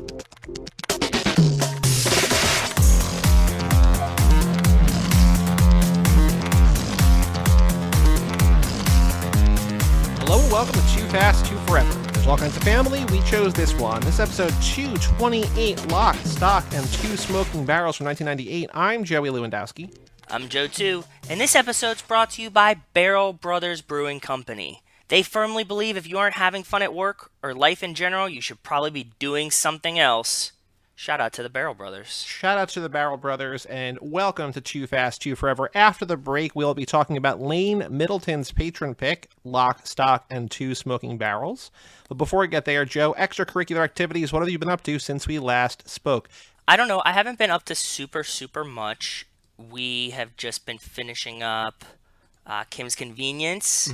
Hello and welcome to Too Fast, Too Forever. There's all kinds of family. We chose this one. This episode 228, Lock, Stock, and Two Smoking Barrels from 1998. I'm Joey Lewandowski. I'm Joe too, and this episode's brought to you by Barrel Brothers Brewing Company. They firmly believe if you aren't having fun at work or life in general, you should probably be doing something else. Shout out to the Barrel Brothers. Shout out to the Barrel Brothers, and welcome to Too Fast, Too Forever. After the break, we'll be talking about Lane Middleton's patron pick, Lock, Stock, and Two Smoking Barrels. But before we get there, Joe, extracurricular activities, what have you been up to since we last spoke? I don't know, I haven't been up to super much. We have just been finishing up Kim's Convenience,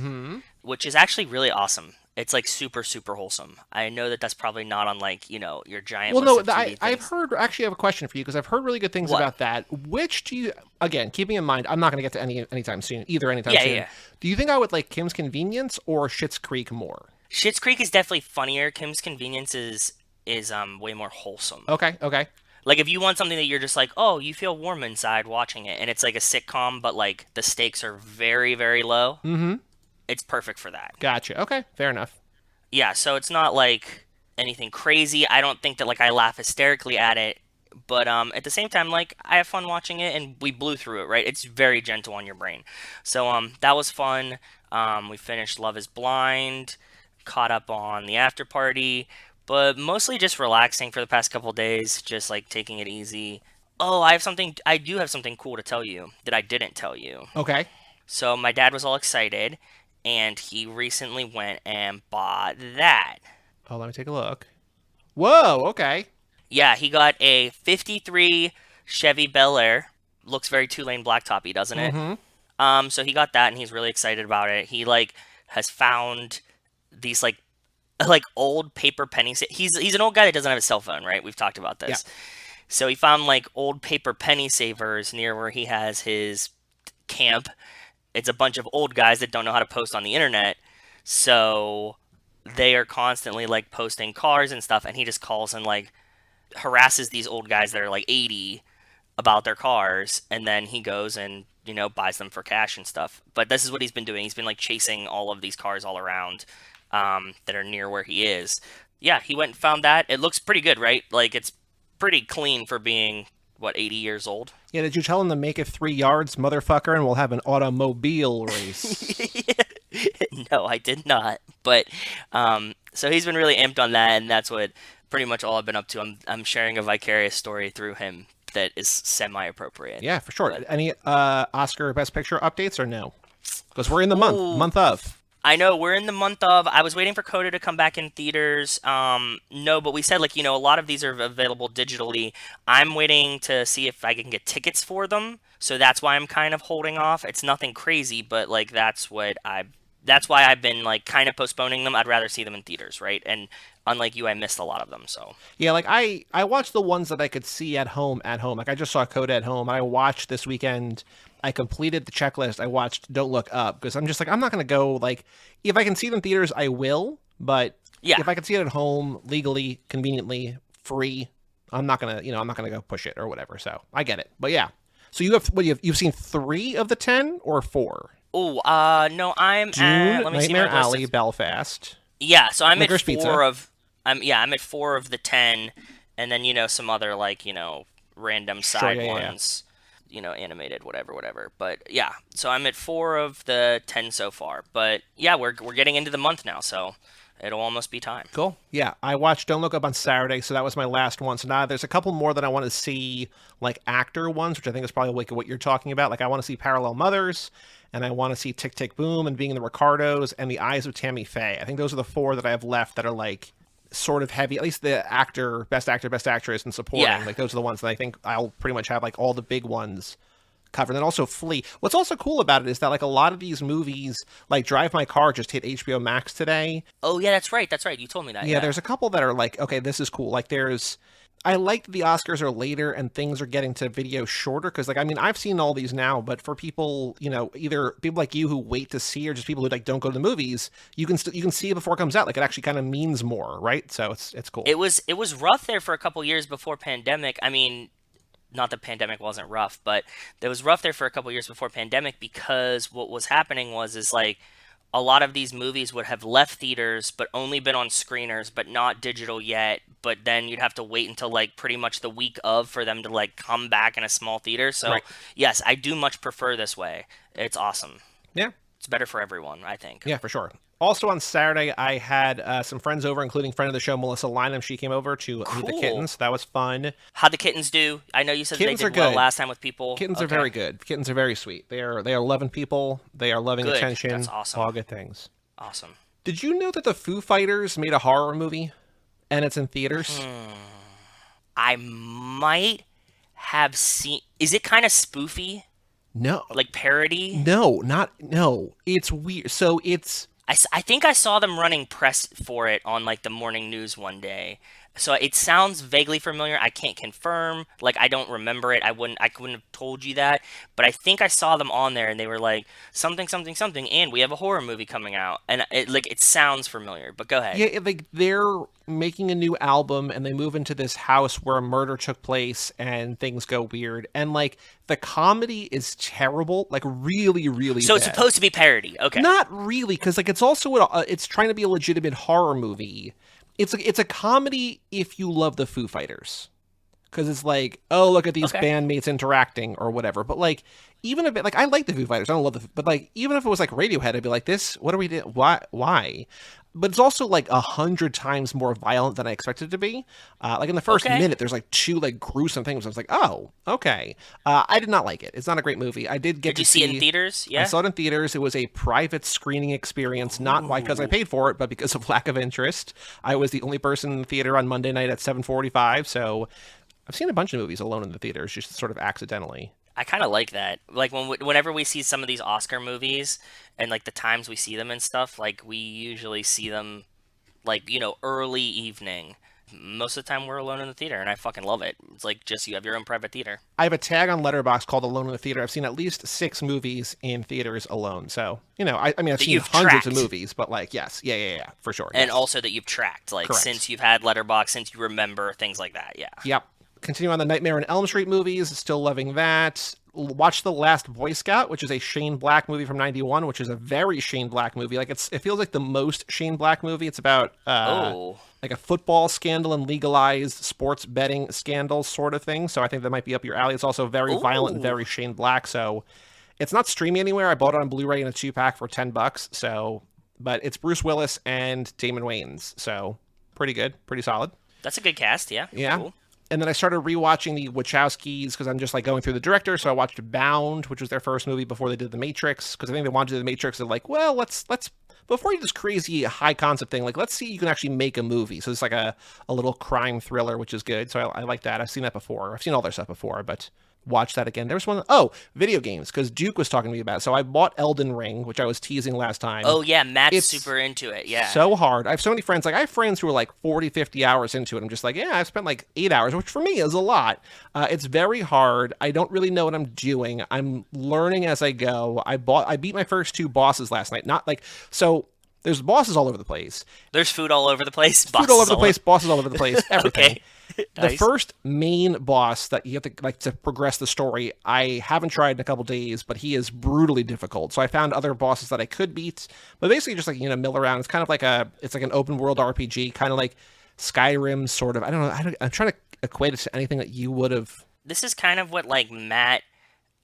which is actually really awesome. It's like super wholesome. I know that that's probably not on like, you know, your giant list of TV I've heard, actually I have a question for you because I've heard really good things about that. Which do you, again, keeping in mind, I'm not going to get to anytime soon. Yeah. Do you think I would like Kim's Convenience or Schitt's Creek more? Schitt's Creek is definitely funnier. Kim's Convenience is way more wholesome. Okay. Like, if you want something that you're just like, oh, you feel warm inside watching it, and it's like a sitcom, but, like, the stakes are very, very low, it's perfect for that. Gotcha. Okay, fair enough. Yeah, so it's not, like, anything crazy. I don't think that, like, I laugh hysterically at it, but at the same time, like, I have fun watching it, and we blew through it, right? It's very gentle on your brain. So, that was fun. We finished Love is Blind, caught up on The After Party, but mostly just relaxing for the past couple days, just like taking it easy. Oh, I do have something cool to tell you that I didn't tell you. Okay. So my dad was all excited, and he recently went and bought that. Oh, let me take a look. Whoa, okay. Yeah, he got a 53 Chevy Bel Air. Looks very Two-Lane Blacktop-y, doesn't it? So he got that, and he's really excited about it. He like has found these like old paper pennies. He's an old guy that doesn't have a cell phone, right? We've talked about this. Yeah. So he found like old paper penny savers near where he has his camp. It's a bunch of old guys that don't know how to post on the internet. So they are constantly like posting cars and stuff, and he just calls and like harasses these old guys that are like 80 about their cars, and then he goes and, you know, buys them for cash and stuff. But this is what he's been doing. He's been like chasing all of these cars all around that are near where he is. Yeah, he went and found that. It looks pretty good, right? Like, it's pretty clean for being, 80 years old? Yeah, did you tell him to make it 3 yards, motherfucker, and we'll have an automobile race? No, I did not. But, so he's been really amped on that, and that's what pretty much all I've been up to. I'm sharing a vicarious story through him that is semi-appropriate. Yeah, for sure. But any Oscar Best Picture updates or no? Because we're in the month of. I know, we're in the month of. I was waiting for Coda to come back in theaters. No, but we said, like, you know, a lot of these are available digitally. I'm waiting to see if I can get tickets for them. So that's why I'm kind of holding off. It's nothing crazy, but, like, that's why I've been, like, kind of postponing them. I'd rather see them in theaters, right? And unlike you, I missed a lot of them, so. Yeah, like, I watched the ones that I could see at home. Like, I just saw Coda at home. I watched this weekend. I completed the checklist. I watched Don't Look Up because I'm just like, I'm not going to go, like, if I can see it in theaters, I will. But if I can see it at home, legally, conveniently, free, I'm not going to go push it or whatever. So I get it. But yeah. So you've seen 3 of the 10 or 4? Oh, no, I'm June, at, let me Nightmare see my Alley, Belfast. Yeah, so I'm Licorice at 4 Pizza. I'm at 4 of the 10, and then, you know, some other, like, you know, random side ones. You know, animated, whatever. But yeah, so I'm at 4 of the 10 so far. But yeah, we're getting into the month now, so it'll almost be time. Cool. Yeah, I watched Don't Look Up on Saturday, so that was my last one. So now there's a couple more that I want to see, like actor ones, which I think is probably like what you're talking about. Like I want to see Parallel Mothers, and I want to see Tick Tick Boom and Being the Ricardos and The Eyes of Tammy Faye. I think those are the 4 that I have left that are like sort of heavy, at least the best actor, best actress, and supporting. Yeah. Like those are the ones that I think I'll pretty much have like all the big ones covered. And then also Flea. What's also cool about it is that like a lot of these movies, like Drive My Car just hit HBO Max today. Oh yeah, that's right. You told me that. Yeah, there's a couple that are like, okay, this is cool. Like there's I like that the Oscars are later and things are getting to video shorter because, like, I mean, I've seen all these now, but for people, either people like you who wait to see or just people who like don't go to the movies, you can you can see it before it comes out. Like, it actually kind of means more, right? So it's cool. It was rough there for a couple years before pandemic. I mean, not that pandemic wasn't rough, but it was rough there for a couple years before pandemic because what was happening is like a lot of these movies would have left theaters but only been on screeners but not digital yet, but then you'd have to wait until like pretty much the week of for them to like come back in a small theater. So Right. yes, I do much prefer this way. It's awesome. Yeah. It's better for everyone, I think. Yeah, for sure. Also on Saturday, I had some friends over, including friend of the show, Melissa Lynham. She came over to meet the Cool. kittens. That was fun. How'd the kittens do? I know you said Kittens they are did well good. last time with people. Kittens are Okay. very good. Kittens are very sweet. They are loving people. They are loving Good. attention. That's awesome. All good things. Awesome. Did you know that the Foo Fighters made a horror movie and it's in theaters? I might have seen. Is it kind of spoofy, No. like parody? No. It's weird. So it's I think I saw them running press for it on like the morning news one day. So it sounds vaguely familiar. I can't confirm. Like I don't remember it. I couldn't have told you that. But I think I saw them on there and they were like something something something and we have a horror movie coming out. And it sounds familiar. But go ahead. yeah, like they're making a new album and they move into this house where a murder took place and things go weird. And like the comedy is terrible, like really, really So bad. it's supposed to be parody. Okay. Not really, because like it's also it's trying to be a legitimate horror movie. It's a comedy if you love the Foo Fighters, because it's like, oh, look at these Okay. bandmates interacting or whatever. But like even a bit like I like the Foo Fighters, I don't love but like even if it was like Radiohead, I'd be like, this, what are we doing? Why? But it's also like 100 times more violent than I expected it to be. Like in the first Okay. minute, there's like two like gruesome things. I was like, oh, okay. I did not like it. It's not a great movie. I did get Did you to see it in theaters? I Yeah. saw it in theaters. It was a private screening experience, not because I paid for it, but because of lack of interest. I was the only person in the theater on Monday night at 7:45, so I've seen a bunch of movies alone in the theaters, just sort of accidentally. I kind of like that. Like whenever we see some of these Oscar movies and like the times we see them and stuff, like we usually see them like, early evening. Most of the time we're alone in the theater and I fucking love it. It's like just you have your own private theater. I have a tag on Letterboxd called Alone in the Theater. I've seen at least 6 movies in theaters alone. So, I mean, I've That seen you've hundreds of tracked. movies, but like, yes. Yeah, for sure. And yes. also that you've tracked, like Correct. since you've had Letterboxd, since you remember things like that. Yeah. Yep. Continue on the Nightmare on Elm Street movies. Still loving that. Watch The Last Boy Scout, which is a Shane Black movie from '91, which is a very Shane Black movie. Like it feels like the most Shane Black movie. It's about Oh. like a football scandal and legalized sports betting scandal sort of thing. So I think that might be up your alley. It's also very violent and Ooh. very Shane Black. So it's not streaming anywhere. I bought it on Blu-ray in a 2-pack for $10. So, but it's Bruce Willis and Damon Wayans. So pretty good, pretty solid. That's a good cast, yeah. Yeah. Cool. And then I started rewatching the Wachowskis because I'm just like going through the director. So I watched Bound, which was their first movie before they did The Matrix. Because I think they wanted to do The Matrix. They're like, well, let's before you do this crazy high concept thing, like let's see you can actually make a movie. So it's like a little crime thriller, which is good. So I like that. I've seen that before. I've seen all their stuff before, but watch that again. There was one, video games, because Duke was talking to me about it. So I bought Elden Ring, which I was teasing last time. Oh yeah, Matt's It's super into it. Yeah. So hard. I have so many friends. Like I have friends who are like 40, 50 hours into it. I'm just like, yeah, I've spent like 8 hours, which for me is a lot. It's very hard. I don't really know what I'm doing. I'm learning as I go. I beat my first 2 bosses last night. Not like, so there's bosses all over the place. There's food all over the place. Food all over the place, bosses all over the place, everything. Okay. The Nice. first main boss that you have to like to progress the story, I haven't tried in a couple days, but he is brutally difficult. So I found other bosses that I could beat, but basically just like mill around. It's kind of like it's like an open world RPG, kind of like Skyrim, sort of. I don't know. I'm trying to equate it to anything that you would have. This is kind of what like Matt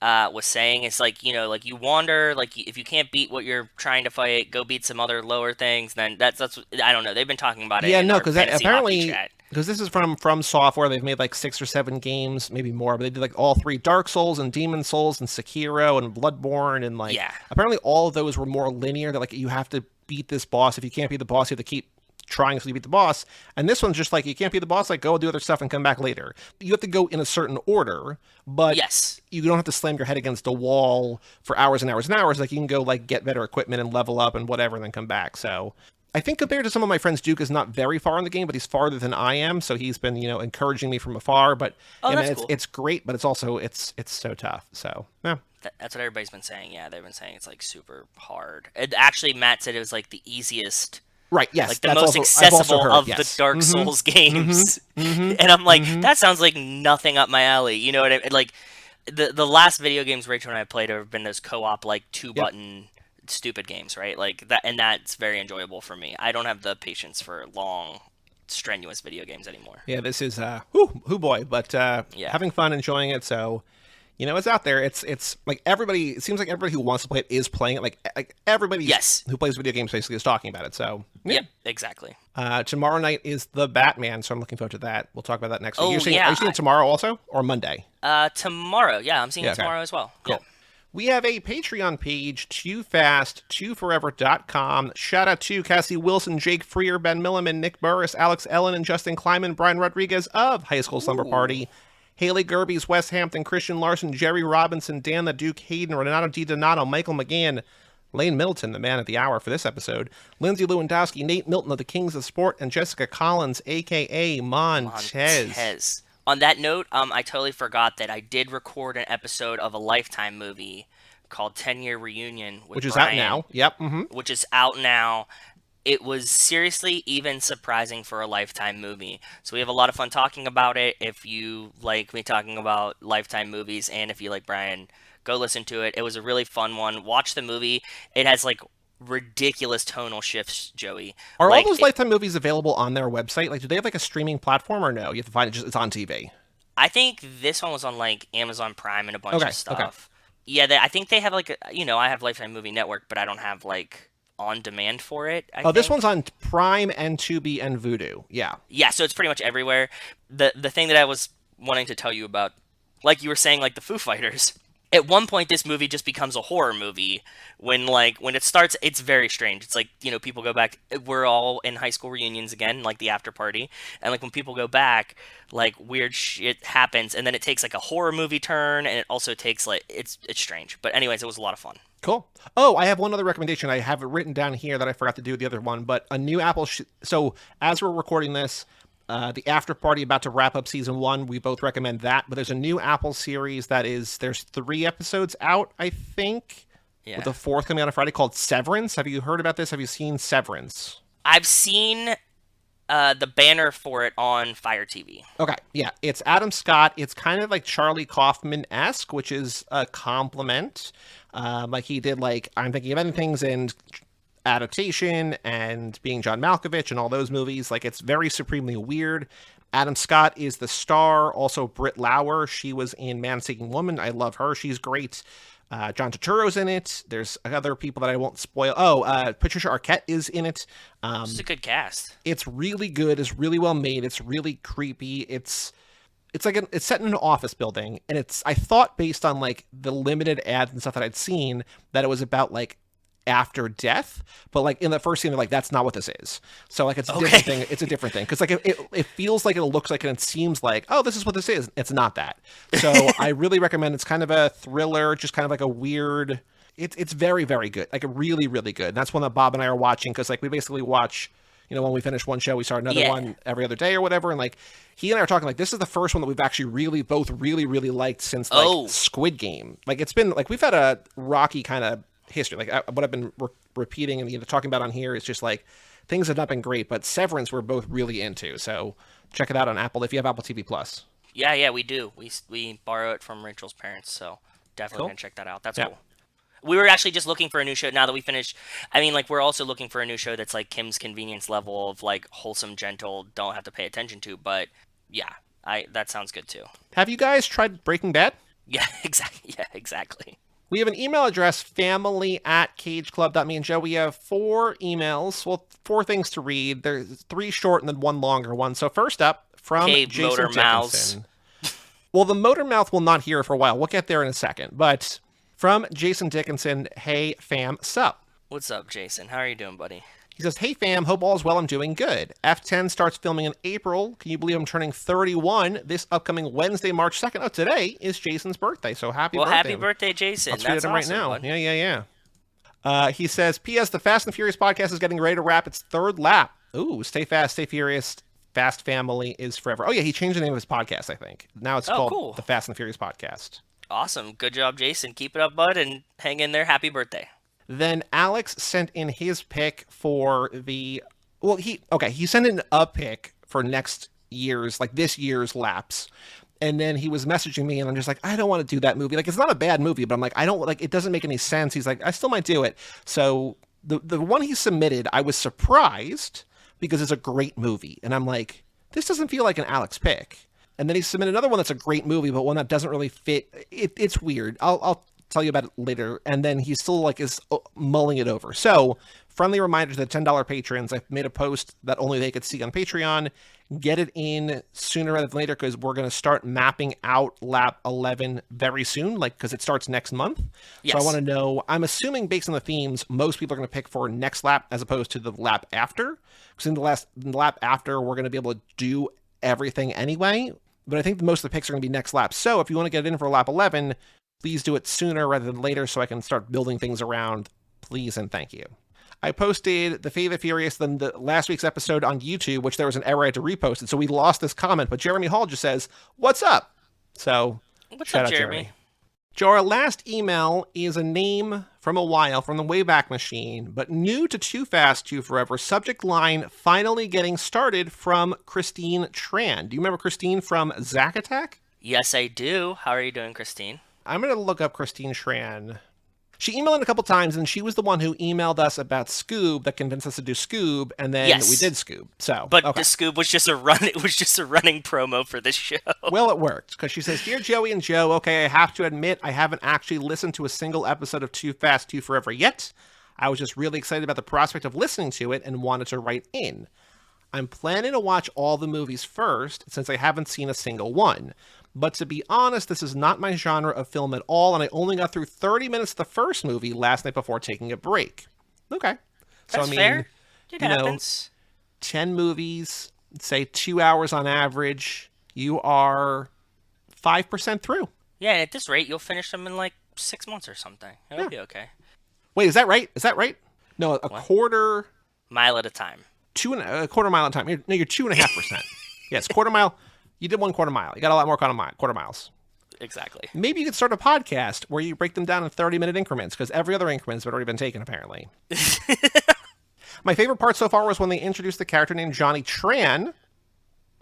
was saying. It's like like you wander. Like if you can't beat what you're trying to fight, go beat some other lower things. Then that's what, I don't know. They've been talking about it. Yeah, in no, our because fantasy hockey apparently, chat. because this is from Software. They've made like 6 or 7 games, maybe more, but they did like all 3 Dark Souls and Demon Souls and Sekiro and Bloodborne, and like Yeah. apparently all of those were more linear. They're like, you have to beat this boss. If you can't beat the boss, you have to keep trying until you beat the boss. And this one's just like, you can't beat the boss, like go do other stuff and come back later. You have to go in a certain order, but Yes. you don't have to slam your head against a wall for hours and hours and hours. Like you can go like get better equipment and level up and whatever and then come back. So I think compared to some of my friends, Duke is not very far in the game, but he's farther than I am. So he's been, encouraging me from afar. But that's cool. it's great, but it's also it's so tough. So yeah, That's what everybody's been saying. Yeah, they've been saying it's like super hard. Actually, Matt said it was like the easiest. Right. Yes. Like the most accessible of the Dark Souls games. And I'm like, that sounds like nothing up my alley. You know what I mean? Like the last video games Rachel and I played have been those co-op like 2-button stupid games, right? Like that, and that's very enjoyable for me. I don't have the patience for long, strenuous video games anymore. Yeah, this is whoo boy, but having fun, enjoying it. So, it's out there. It's like everybody. It seems like everybody who wants to play it is playing it. Like everybody who plays video games basically is talking about it. So yep, exactly. Tomorrow night is the Batman, so I'm looking forward to that. We'll talk about that next week. Are you seeing it tomorrow also or Monday? Tomorrow. Yeah, I'm seeing it tomorrow as well. Cool. Yeah. We have a Patreon page, TooFast2Forever.com. Shout out to Cassie Wilson, Jake Freer, Ben Milliman, Nick Burris, Alex Ellen, and Justin Kleiman, Brian Rodriguez of High School Slumber Party, Haley Gerbies, Wes Hampton, Christian Larson, Jerry Robinson, Dan the Duke Hayden, Renato DiDonato, Michael McGann, Lane Middleton, the man of the hour for this episode, Lindsay Lewandowski, Nate Milton of the Kings of Sport, and Jessica Collins, a.k.a. Montez. On that note, I totally forgot that I did record an episode of a Lifetime movie called 10-Year Reunion with Which is Brian, out now. Yep. Which is out now. It was seriously even surprising for a Lifetime movie. So we have a lot of fun talking about it. If you like me talking about Lifetime movies and if you like Brian, go listen to it. It was a really fun one. Watch the movie. It has like ridiculous tonal shifts, Joey. Are all those Lifetime movies available on their website? Like, do they have like a streaming platform or no? You have to find it, it's on TV. I think this one was on like Amazon Prime and a bunch of stuff. Okay. Yeah, I think they have like, I have Lifetime Movie Network, but I don't have like on demand for it. I think. This one's on Prime and Tubi and Vudu. Yeah. Yeah, so it's pretty much everywhere. The thing that I was wanting to tell you about, like you were saying, like the Foo Fighters. At one point, this movie just becomes a horror movie. When it starts, it's very strange. It's like, people go back. We're all in high school reunions again, like the after party. And like when people go back, like weird shit happens. And then it takes like a horror movie turn. And it also takes like, it's strange. But anyways, it was a lot of fun. Cool. Oh, I have one other recommendation. I have it written down here that I forgot to do the other one. But a new Apple. So as we're recording this, the after party about to wrap up season 1. We both recommend that. But there's a new Apple series there's 3 episodes out, I think. Yeah. With the 4th coming out on Friday called Severance. Have you heard about this? Have you seen Severance? I've seen the banner for it on Fire TV. Okay. Yeah. It's Adam Scott. It's kind of like Charlie Kaufman-esque, which is a compliment. Like he did like I'm Thinking of Ending Things and Adaptation and Being John Malkovich and all those movies. Like it's very supremely weird. Adam Scott is the star. Also Britt Lauer. She was in Man Seeking Woman. I love her. She's great. John Turturro's in it. There's other people that I won't spoil. Patricia Arquette is in it. It's a good cast. It's really good. It's really well made. It's really creepy. It's it's set in an office building, and I thought based on like the limited ads and stuff that I'd seen that it was about like after death, but like in the first scene they're like that's not what this is. So like it's a different thing. It's a different thing because like it feels like it looks like and it seems like this is what this is. It's not that. So I really recommend. It's kind of a thriller, just kind of like a weird. It's very very good, like really really good. And that's one that Bob and I are watching because like we basically watch. When we finish one show, we start another one every other day or whatever. And like he and I are talking like this is the first one that we've actually both really liked since like Squid Game. Like it's been like we've had a rocky kind of history. Like what I've been repeating and talking about on here is just like things have not been great, but Severance we're both really into. So check it out on Apple if you have Apple TV Plus. Yeah, we do. We borrow it from Rachel's parents, so definitely gonna check that out. That's cool. We were actually just looking for a new show now that we finished. I mean, like, we're also looking for a new show that's like Kim's Convenience level of like wholesome, gentle, don't have to pay attention to. But yeah, that sounds good too. Have you guys tried Breaking Bad? Yeah, exactly. Yeah, exactly. We have an email address, family@cageclub.me. And Joe, we have 4 emails. Well, 4 things to read. There's 3 short and then 1 longer one. So first up, from Jason Dickinson. Well, the motor mouth will not hear for a while. We'll get there in a second. But from Jason Dickinson, hey, fam, sup? What's up, Jason? How are you doing, buddy? He says, hey, fam, hope all's well. I'm doing good. F10 starts filming in April. Can you believe I'm turning 31 this upcoming Wednesday, March 2nd? Oh, today is Jason's birthday, so happy birthday. Well, happy birthday, Jason. I'll tweet him right now. Yeah. He says, P.S. The Fast and Furious podcast is getting ready to wrap its third lap. Ooh, stay fast, stay furious. Fast Family is forever. Oh, yeah, he changed the name of his podcast, I think. Now it's called cool. The Fast and Furious Podcast. Awesome. Good job, Jason. Keep it up, bud, and hang in there. Happy birthday. Then Alex sent in his pick for the... Well, he sent in a pick for next year's, like this year's laps. And then he was messaging me, and I'm just like, I don't want to do that movie. Like, it's not a bad movie, but I'm like, I don't, like, it doesn't make any sense. He's like, I still might do it. So the one he submitted, I was surprised because it's a great movie. And I'm like, this doesn't feel like an Alex pick. And then he submitted another one that's a great movie, but one that doesn't really fit. It's weird. I'll tell you about it later. And then he still like is mulling it over. So friendly reminder to the $10 patrons, I've made a post that only they could see on Patreon. Get it in sooner rather than later because we're going to start mapping out lap 11 very soon, like because it starts next month. Yes. So I want to know, I'm assuming based on the themes, most people are going to pick for next lap as opposed to the lap after. Because in the lap after, we're going to be able to do everything anyway. But I think most of the picks are going to be next lap. So if you want to get it in for lap 11, please do it sooner rather than later so I can start building things around. Please and thank you. I posted the Favorite Furious than the last week's episode on YouTube, which there was an error I had to repost it. So we lost this comment, but Jeremy Hall just says, what's up? So shout out, Jeremy. Joe, our last email is a name from a while from the Wayback Machine, but new to Too Fast, Too Forever. Subject line, finally getting started from Christine Tran. Do you remember Christine from Zack Attack? Yes, I do. How are you doing, Christine? I'm going to look up Christine Tran. She emailed in a couple times, and she was the one who emailed us about Scoob that convinced us to do Scoob, and then we did Scoob. So, but the Scoob was just a run. It was just a running promo for this show. Well, it worked because she says, "Dear Joey and Joe, okay, I have to admit I haven't actually listened to a single episode of Too Fast, Too Forever yet. I was just really excited about the prospect of listening to it and wanted to write in. I'm planning to watch all the movies first since I haven't seen a single one." But to be honest, this is not my genre of film at all, and I only got through 30 minutes of the first movie last night before taking a break. Okay. So, that's fair. It happens. 10 movies, say 2 hours on average, you are 5% through. Yeah, and at this rate, you'll finish them in like 6 months or something. It'll be okay. Wait, is that right? Is that right? No, a quarter... mile at a time. A quarter mile at a time. You're 2.5%. Yes, quarter mile... You did 1 quarter mile. You got a lot more quarter miles. Exactly. Maybe you could start a podcast where you break them down in 30-minute increments, because every other increment's already been taken, apparently. My favorite part so far was when they introduced the character named Johnny Tran,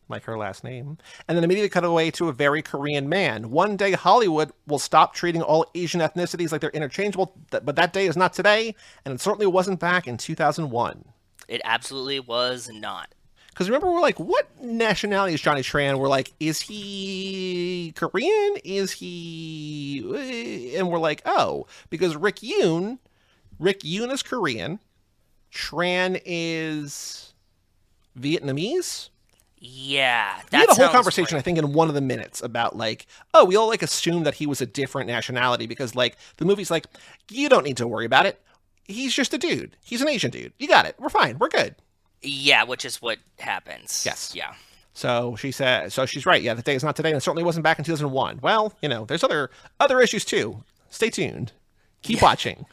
like her last name, and then immediately cut away to a very Korean man. One day, Hollywood will stop treating all Asian ethnicities like they're interchangeable, but that day is not today, and it certainly wasn't back in 2001. It absolutely was not. Because remember, we're like, what nationality is Johnny Tran? We're like, is he Korean? Is he... And we're like, oh, because Rick Yoon is Korean. Tran is Vietnamese? Yeah. We had a whole conversation, I think, in one of the minutes about like, oh, we all like assumed that he was a different nationality because like the movie's like, you don't need to worry about it. He's just a dude. He's an Asian dude. You got it. We're fine. We're good. Yeah, which is what happens. Yes. Yeah. So she said. So she's right. Yeah, the day is not today, and it certainly wasn't back in 2001. Well, there's other issues too. Stay tuned. Keep watching.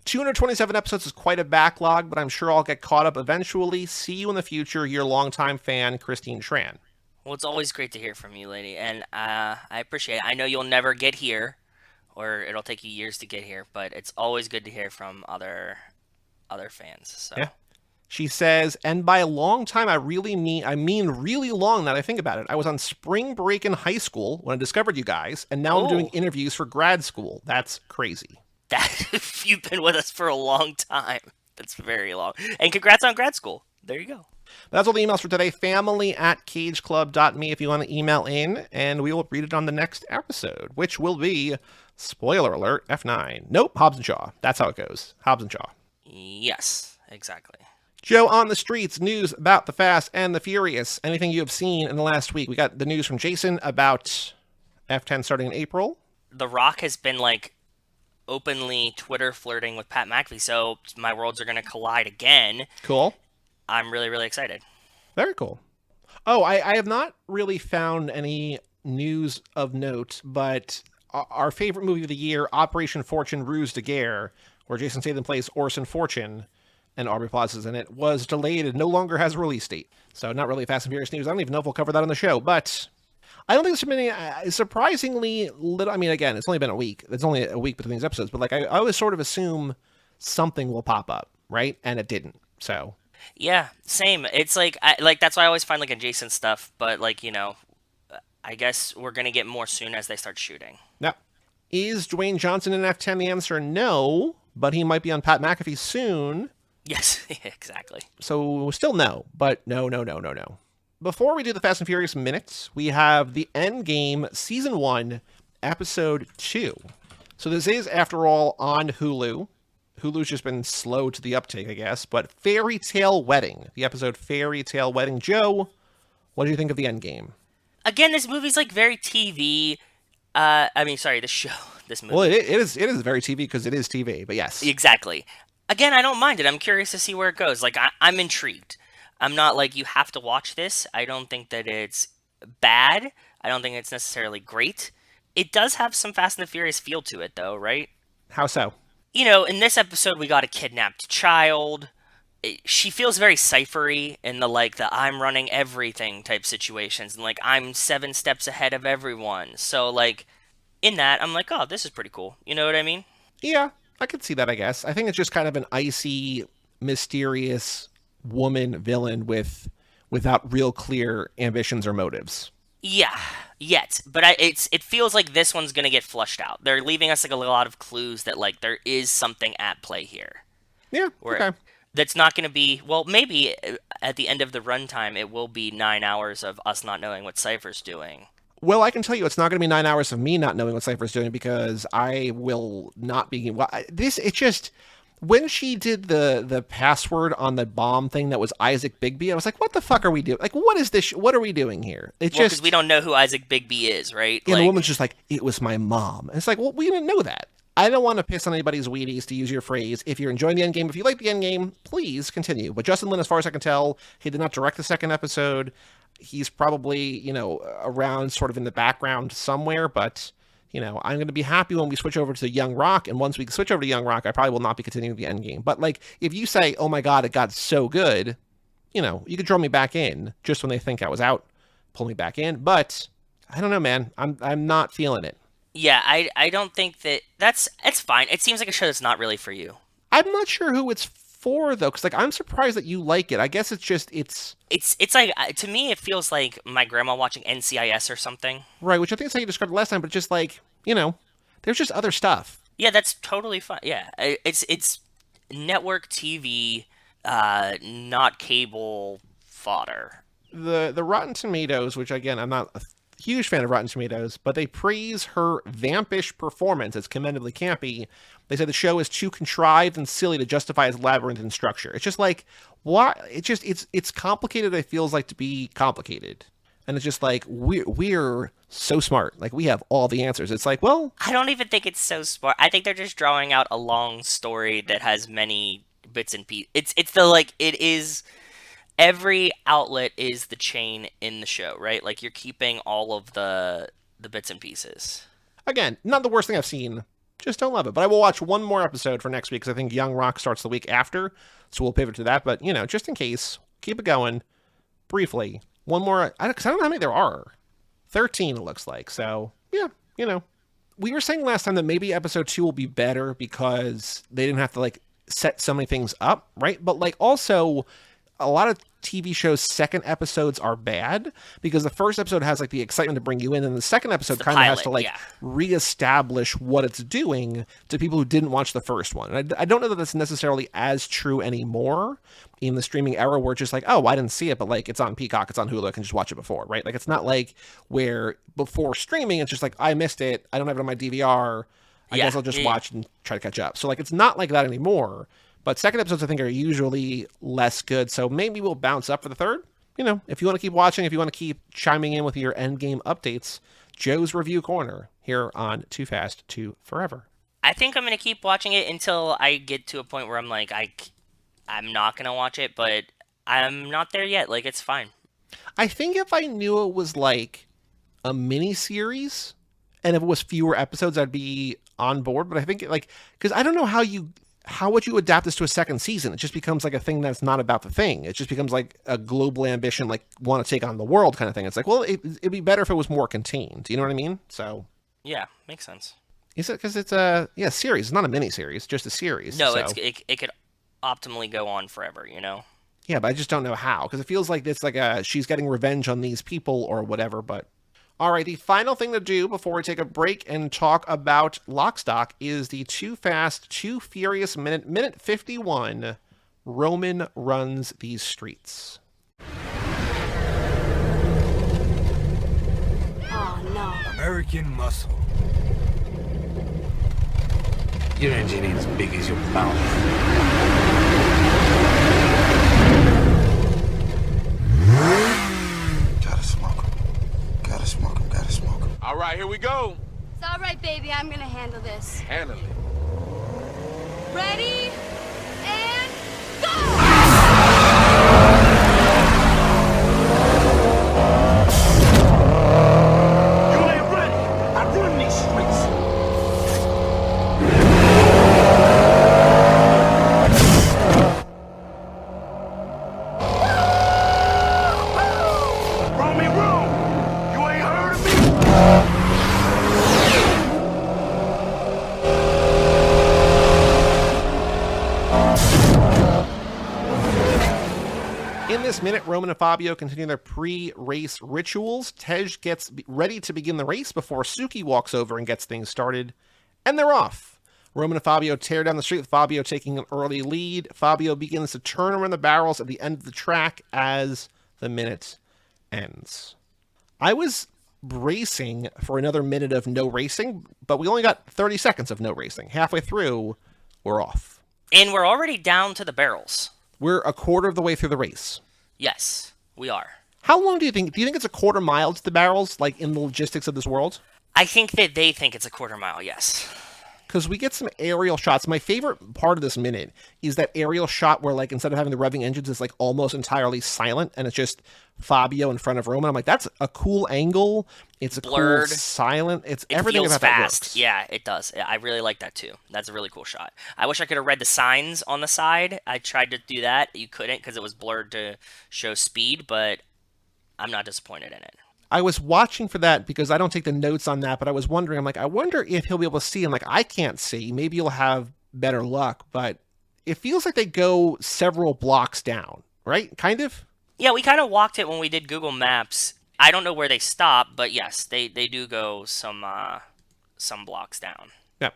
227 episodes is quite a backlog, but I'm sure I'll get caught up eventually. See you in the future, your longtime fan, Christine Tran. Well, it's always great to hear from you, lady, and I appreciate it. I know you'll never get here, or it'll take you years to get here, but it's always good to hear from other fans. So. Yeah. She says, and by a long time, I mean really long that I think about it. I was on spring break in high school when I discovered you guys, and now I'm doing interviews for grad school. That's crazy. You've been with us for a long time. That's very long. And congrats on grad school. There you go. That's all the emails for today. family@cageclub.me if you want to email in, and we will read it on the next episode, which will be, spoiler alert, F9. Nope, Hobbs and Shaw. That's how it goes. Hobbs and Shaw. Yes, exactly. Joe, on the streets, news about the Fast and the Furious. Anything you have seen in the last week? We got the news from Jason about F10 starting in April. The Rock has been, like, openly Twitter flirting with Pat McAfee, so my worlds are going to collide again. Cool. I'm really, really excited. Very cool. Oh, I have not really found any news of note, but our favorite movie of the year, Operation Fortune Ruse de Guerre, where Jason Statham plays Orson Fortune, and Aubrey Plaza's in it, was delayed and no longer has a release date. So not really Fast and Furious news. I don't even know if we'll cover that on the show, but I don't think there's been any surprisingly little. I mean, again, it's only been a week. It's only a week between these episodes, but like I always sort of assume something will pop up, right? And it didn't. So Yeah, same. It's like that's why I always find like adjacent stuff, but like, I guess we're gonna get more soon as they start shooting. now, is Dwayne Johnson in F10? The answer no, but he might be on Pat McAfee soon. Yes, exactly. So still no, but no. Before we do the Fast and Furious minutes, we have the Endgame Season 1, Episode 2. So this is, after all, on Hulu. Hulu's just been slow to the uptake, I guess. But Fairy Tale Wedding, the episode Fairy Tale Wedding. Joe, what do you think of the Endgame? Again, this movie's like very TV. The show. This movie. Well, it is very TV because it is TV, but yes. Exactly. Again, I don't mind it. I'm curious to see where it goes. Like, I'm intrigued. I'm not like, you have to watch this. I don't think that it's bad. I don't think it's necessarily great. It does have some Fast and the Furious feel to it, though, right? How so? In this episode, we got a kidnapped child. She feels very ciphery in the I'm running everything type situations. And, like, I'm 7 steps ahead of everyone. So, like, in that, I'm like, oh, this is pretty cool. You know what I mean? Yeah, I could see that, I guess. I think it's just kind of an icy, mysterious woman villain without real clear ambitions or motives. Yeah, yet. But it feels like this one's going to get flushed out. They're leaving us like a lot of clues that like there is something at play here. Yeah, okay. That's not going to be, well, maybe at the end of the runtime it will be 9 hours of us not knowing what Cypher's doing. Well, I can tell you it's not going to be 9 hours of me not knowing what Cypher's doing because I will not be... When she did the password on the bomb thing that was Isaac Bigby, I was like, what the fuck are we doing? Like, what is this? What are we doing here? It's just... because we don't know who Isaac Bigby is, right? And the woman's just like, it was my mom. And it's like, well, we didn't know that. I don't want to piss on anybody's Wheaties, to use your phrase. If you're enjoying the Endgame, if you like the Endgame, please continue. But Justin Lin, as far as I can tell, he did not direct the second episode. He's probably, around sort of in the background somewhere, but... I'm going to be happy when we switch over to Young Rock, and once we switch over to Young Rock, I probably will not be continuing the Endgame. But, like, if you say, oh my god, it got so good, you could draw me back in just when they think I was out, pull me back in. But, I don't know, man. I'm not feeling it. Yeah, I don't think it's fine. It seems like a show that's not really for you. I'm not sure who it's for, though, because, like, I'm surprised that you like it. I guess it's just, it's like, to me, it feels like my grandma watching NCIS or something. Right, which I think is how you described it last time, but just like, there's just other stuff. Yeah, that's totally fine. Yeah, it's network TV, not cable fodder. The Rotten Tomatoes, which, again, I'm not a huge fan of Rotten Tomatoes, but they praise her vampish performance as commendably campy. They say the show is too contrived and silly to justify its labyrinthine structure. It's just like, what? It's complicated. It feels like to be complicated. And it's just like, we're so smart. Like, we have all the answers. It's like, well... I don't even think it's so smart. I think they're just drawing out a long story that has many bits and pieces. It is... Every outlet is the chain in the show, right? Like, you're keeping all of the bits and pieces. Again, not the worst thing I've seen. Just don't love it. But I will watch one more episode for next week, because I think Young Rock starts the week after. So we'll pivot to that. But, just in case, keep it going. Briefly. One more, because I don't know how many there are. 13, it looks like. So, yeah, We were saying last time that maybe episode 2 will be better because they didn't have to, like, set so many things up, right? But, like, also... a lot of TV shows' second episodes are bad because the first episode has like the excitement to bring you in, and the second episode kind of has to like reestablish what it's doing to people who didn't watch the first one. And I don't know that that's necessarily as true anymore in the streaming era, where it's just like, oh, I didn't see it, but like it's on Peacock, it's on Hulu, I can just watch it before, right? Like it's not like where before streaming, it's just like I missed it, I don't have it on my DVR, I guess I'll just watch and try to catch up. So like it's not like that anymore. But second episodes, I think, are usually less good. So maybe we'll bounce up for the third. If you want to keep watching, if you want to keep chiming in with your Endgame updates, Joe's Review Corner here on Too Fast to Forever. I think I'm going to keep watching it until I get to a point where I'm like, I'm not going to watch it, but I'm not there yet. Like, it's fine. I think if I knew it was like a mini series and if it was fewer episodes, I'd be on board. But I think, like, because I don't know how you how would you adapt this to a second season? It just becomes like a thing that's not about the thing. It just becomes like a global ambition, like want to take on the world kind of thing. It's like, well, it'd be better if it was more contained. You know what I mean? So Yeah, makes sense. is it because it's a series? It's not a mini series, just a series. No, so. it could optimally go on forever, you know? Yeah, but I just don't know how, because it feels like it's like she's getting revenge on these people or whatever. But all right, the final thing to do before we take a break and talk about Lockstock is the Too Fast, Too Furious minute 51. Roman runs these streets. Oh no. American muscle. Your engine ain't as big as your mouth. Gotta smoke him. Gotta smoke him. Gotta smoke him. All right, here we go. It's all right, baby. I'm gonna handle this. Handle it. Ready? And go! You ain't ready. I run these streets. Run me wrong. You ain't heard of me. In this minute, Roman and Fabio continue their pre-race rituals. Tej gets ready to begin the race before Suki walks over and gets things started, and they're off. Roman and Fabio tear down the street with Fabio taking an early lead. Fabio begins to turn around the barrels at the end of the track as the minute ends. I was bracing for another minute of no racing, but we only got 30 seconds of no racing. Halfway through, we're off. And we're already down to the barrels. We're a quarter of the way through the race. Yes, we are. How long do you think? Do you think it's a quarter mile to the barrels, like in the logistics of this world? I think that they think it's a quarter mile, yes. Because we get some aerial shots. My favorite part of this minute is that aerial shot where, like, instead of having the revving engines, it's like almost entirely silent, and it's just Fabio in front of Roman. I'm like, that's a cool angle. It's a Blurred. cool silent. It's It everything feels about that fast. works. Yeah, it does. Yeah, I really like that too. That's a really cool shot. I wish I could have read the signs on the side. I tried to do that. You couldn't because it was blurred to show speed, but I'm not disappointed in it. I was watching for that because I don't take the notes on that, but I was wondering, I'm like, I wonder if he'll be able to see. I'm like, I can't see. Maybe you'll have better luck, but it feels like they go several blocks down, right? Kind of? Yeah, we kind of walked it when we did Google Maps. I don't know where they stop, but yes, they do go some blocks down. Yeah.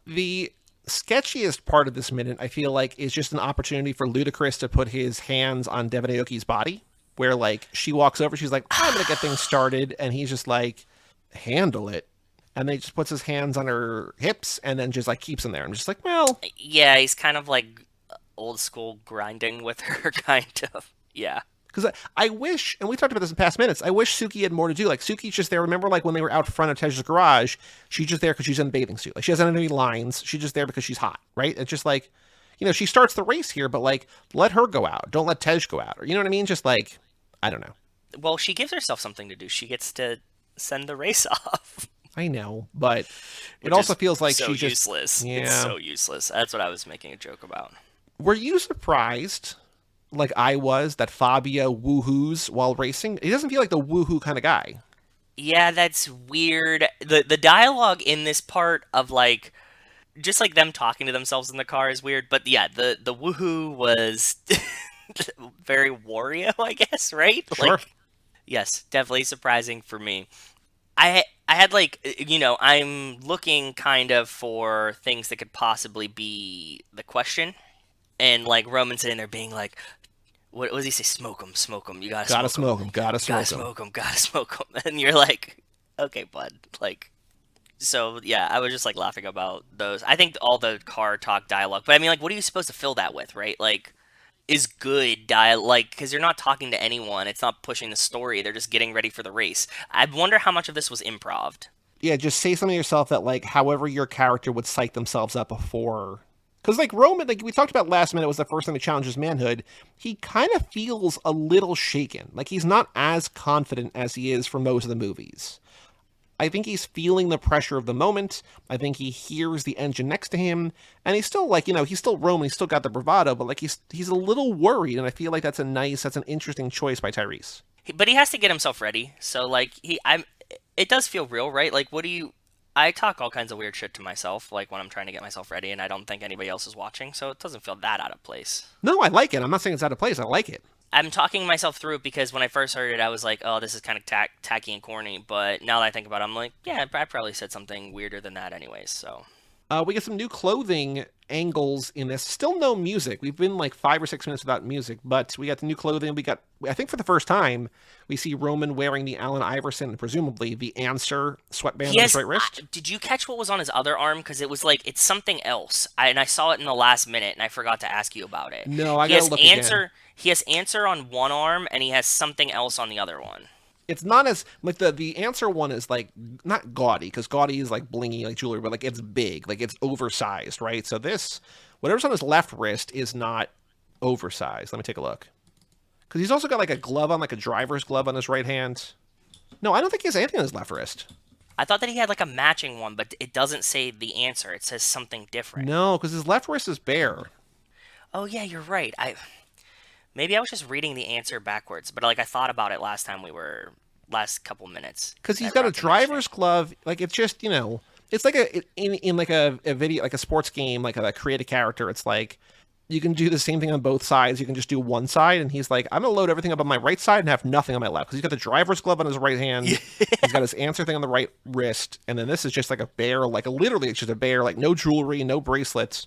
The sketchiest part of this minute, I feel like, is just an opportunity for Ludacris to put his hands on Devin Aoki's body, where, like, she walks over, she's like, I'm going to get things started, and he's just like, handle it. And then he just puts his hands on her hips and then just, like, keeps them there. I'm just like, well... Yeah, he's kind of like old school grinding with her, kind of. Yeah. Because I wish, and we talked about this in past minutes, I wish Suki had more to do. Like, Suki's just there. Remember, like, when they were out front of Tej's garage, she's just there because she's in a bathing suit. Like, she doesn't have any lines. She's just there because she's hot, right? It's just like, you know, she starts the race here, but, like, let her go out. Don't let Tej go out. Or, you know what I mean? Just, like, I don't know. Well, she gives herself something to do. She gets to send the race off. I know, but it Which also is feels like so she just... useless. Yeah. It's so useless. That's what I was making a joke about. Were you surprised, like I was, that Fabio woohoos while racing? He doesn't feel like the woohoo kind of guy. Yeah, that's weird. The dialogue in this part of, like, just like them talking to themselves in the car is weird. But yeah, the woohoo was very Wario, I guess, right? Sure. Like, yes, definitely surprising for me. I had, like, you know, I'm looking kind of for things that could possibly be the question. And, like, Roman sitting there being like, what does he say? Smoke him. You gotta smoke him. Gotta Gotta smoke him. And you're like, okay, bud. Like, so, yeah, I was just, like, laughing about those. I think all the car talk dialogue. But, I mean, like, what are you supposed to fill that with, right? Like, is good dialogue, like, because you're not talking to anyone. It's not pushing the story. They're just getting ready for the race. I wonder how much of this was improv. Yeah, just say something to yourself that, like, however your character would psych themselves up before. Because, like, Roman, like, we talked about last minute was the first time he challenged his manhood. He kind of feels a little shaken. Like, he's not as confident as he is for most of the movies. I think he's feeling the pressure of the moment. I think he hears the engine next to him, and he's still like, he's still Roman, he's still got the bravado, but like he's a little worried, and I feel like that's an interesting choice by Tyrese. But he has to get himself ready. So like it does feel real, right? Like I talk all kinds of weird shit to myself, like when I'm trying to get myself ready, and I don't think anybody else is watching, so it doesn't feel that out of place. No, I like it. I'm not saying it's out of place. I like it. I'm talking myself through it because when I first heard it, I was like, oh, this is kind of tacky and corny. But now that I think about it, I'm like, yeah, I probably said something weirder than that anyways, so. We get some new clothing angles in this. Still no music. We've been like 5 or 6 minutes without music, but we got the new clothing. We got, I think for the first time, we see Roman wearing the Allen Iverson, presumably the Answer sweatband on his right wrist. Did you catch what was on his other arm? Because it was like, it's something else. And I saw it in the last minute, and I forgot to ask you about it. No, I gotta look again. He has Answer on one arm, and he has something else on the other one. It's not as, like, the Answer one is, like, not gaudy, because gaudy is, like, blingy, like, jewelry, but, like, it's big. Like, it's oversized, right? So this, whatever's on his left wrist is not oversized. Let me take a look. Because he's also got, like, a glove on, like, a driver's glove on his right hand. No, I don't think he has anything on his left wrist. I thought that he had, like, a matching one, but it doesn't say the Answer. It says something different. No, because his left wrist is bare. Oh, yeah, you're right. Maybe I was just reading the Answer backwards, but like I thought about it last last couple minutes. Because he's got a driver's glove, like it's just, it's like in like a video, like a sports game, like a create a character. It's like you can do the same thing on both sides. You can just do one side, and he's like, I'm gonna load everything up on my right side and have nothing on my left. Because he's got the driver's glove on his right hand, he's got his Answer thing on the right wrist, and then this is just like a bare, like literally it's just a bare, like no jewelry, no bracelets.